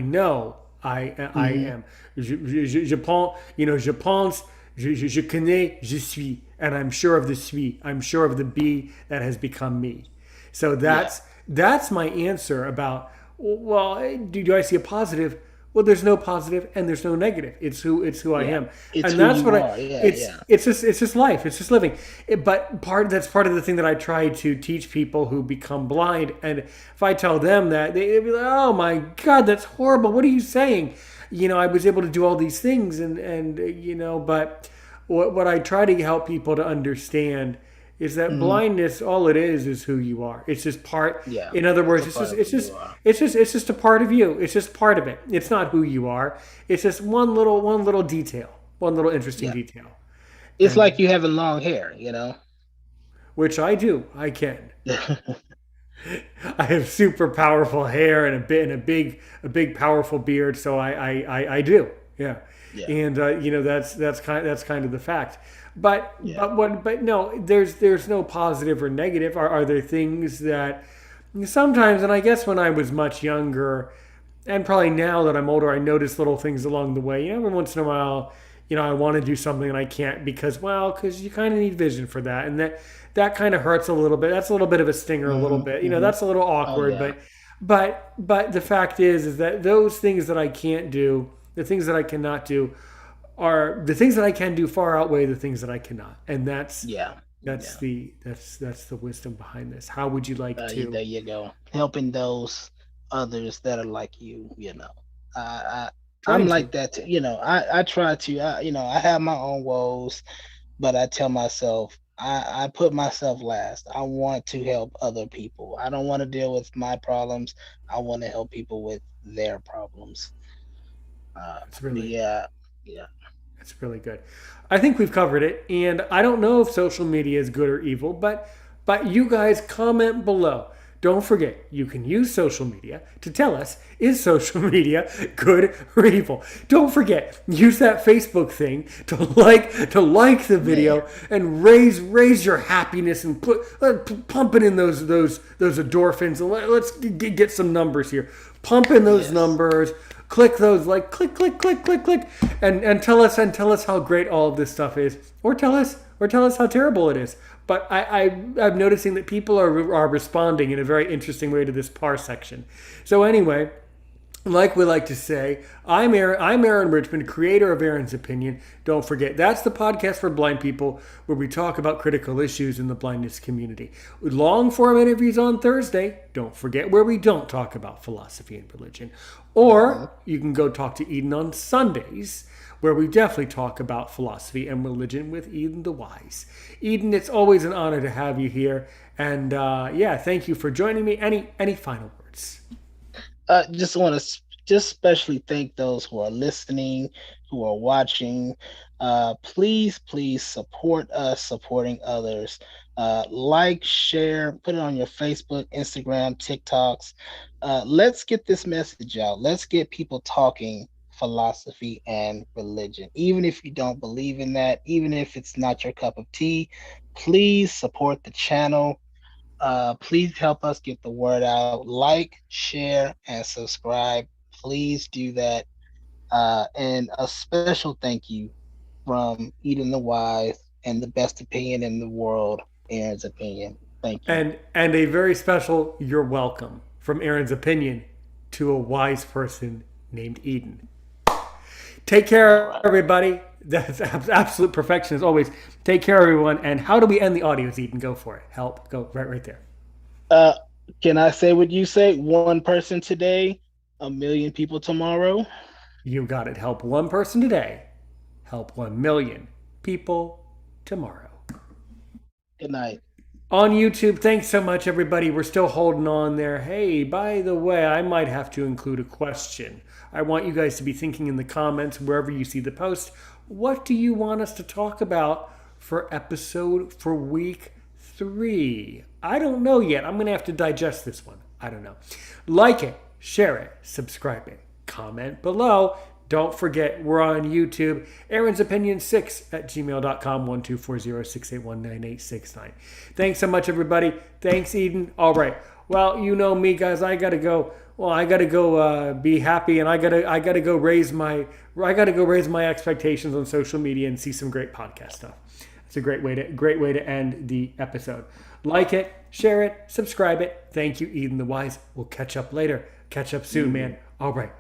know. I Hmm. am. Je pense, je pense, je connais, je suis, and I'm sure of the suis. I'm sure of the be that has become me. So Yeah, that's my answer about, well, do I see a positive? Well, there's no positive and there's no negative. It's who I yeah. am, It's and who that's what you I. are. Yeah, It's yeah. it's just life. It's just living. But that's part of the thing that I try to teach people who become blind. And if I tell them that, they'd be like, "Oh my God, that's horrible. What are you saying?" I was able to do all these things, but what I try to help people to understand is that Hmm. blindness, all it is who you are. It's just part. Yeah. In other It's words, a it's part just of it's who just you are. it's just a part of you. It's just part of it. It's not who you are. It's just one little detail, one little interesting Yeah. detail, It's like and you having long hair. which I do. I can. I have super powerful hair and a big powerful beard. So I do. Yeah, Yeah. and that's kind of the fact. But Yeah. no, there's no positive or negative. Are there things that sometimes, and I guess when I was much younger, and probably now that I'm older, I notice little things along the way. Every once in a while, I want to do something and I can't because you kind of need vision for that, and that kind of hurts a little bit. That's a little bit of a stinger, a little Hmm. bit. Hmm. That's a little Oh awkward, yeah. but the fact is that those things that I can't do, the things that I cannot do, are the things that I can do far outweigh the things that I cannot, and that's Yeah. that's Yeah. the that's the wisdom behind this. How would you like to? There you go. Helping those others that are like you, I I'm Trying like to. that too. I try to. I have my own woes, but I tell myself I put myself last. I want to help other people. I don't want to deal with my problems. I want to help people with their problems. It's But really yeah, yeah, It's really good. I think we've covered it, and I don't know if social media is good or evil, but you guys comment below. Don't forget, you can use social media to tell us, is social media good or evil? Don't forget, use that Facebook thing to like the man. video and raise your happiness and pump it in those endorphins, and let's get some numbers here. Pump in those Yes, numbers, click those, like click, and tell us how great all of this stuff is, or tell us how terrible it is. But I'm noticing that people are responding in a very interesting way to this par section. So anyway, like we like to say, I'm Aaron Richmond, creator of Aaron's Opinion. Don't forget, that's the podcast for blind people where we talk about critical issues in the blindness community. Long form interviews on Thursday. Don't forget, where we don't talk about philosophy and religion. hmm Or you can go talk to Eden on Sundays, where we definitely talk about philosophy and religion with Eden the Wise. Eden, it's always an honor to have you here. And yeah, thank you for joining me. Any final words? just want to just especially thank those who are listening, who are watching. Please support us, supporting others. Like, share, put it on your Facebook, Instagram, TikToks. Let's get this message out. Let's get people talking philosophy and religion. Even if you don't believe in that, even if it's not your cup of tea, please support the channel. Please help us get the word out. Like, share, and subscribe. Please do that. And a special thank you from Eden the Wise and the best opinion in the world, Aaron's Opinion. Thank you. And a very special you're welcome from Aaron's Opinion to a wise person named Eden. Take All care, right. everybody. That's absolute perfection as always. Take care, everyone. And how do we end the audios, Eden? Go for it. Help. Go right there. Uh, can I say what you say? One person today, a million people tomorrow. You got it. Help one person today. Help 1 million people tomorrow. Good night. On YouTube, thanks so much, everybody. We're still holding on there. Hey, by the way, I might have to include a question. I want you guys to be thinking in the comments, wherever you see the post, what do you want us to talk about for week 3? I don't know yet. I'm going to have to digest this one. I don't know. Like it, share it, subscribe it, comment below. Don't forget, we're on YouTube. Aaron's Opinion 6 at gmail.com, 1-240-681-9869. Thanks so much, everybody. Thanks, Eden. All right. Well, you know me, guys. I gotta go. Well, I gotta go be happy, and I gotta go raise my expectations on social media and see some great podcast stuff. It's a great way to end the episode. Like it, share it, subscribe it. Thank you, Eden the Wise. We'll catch up later. Catch up soon, man. All right.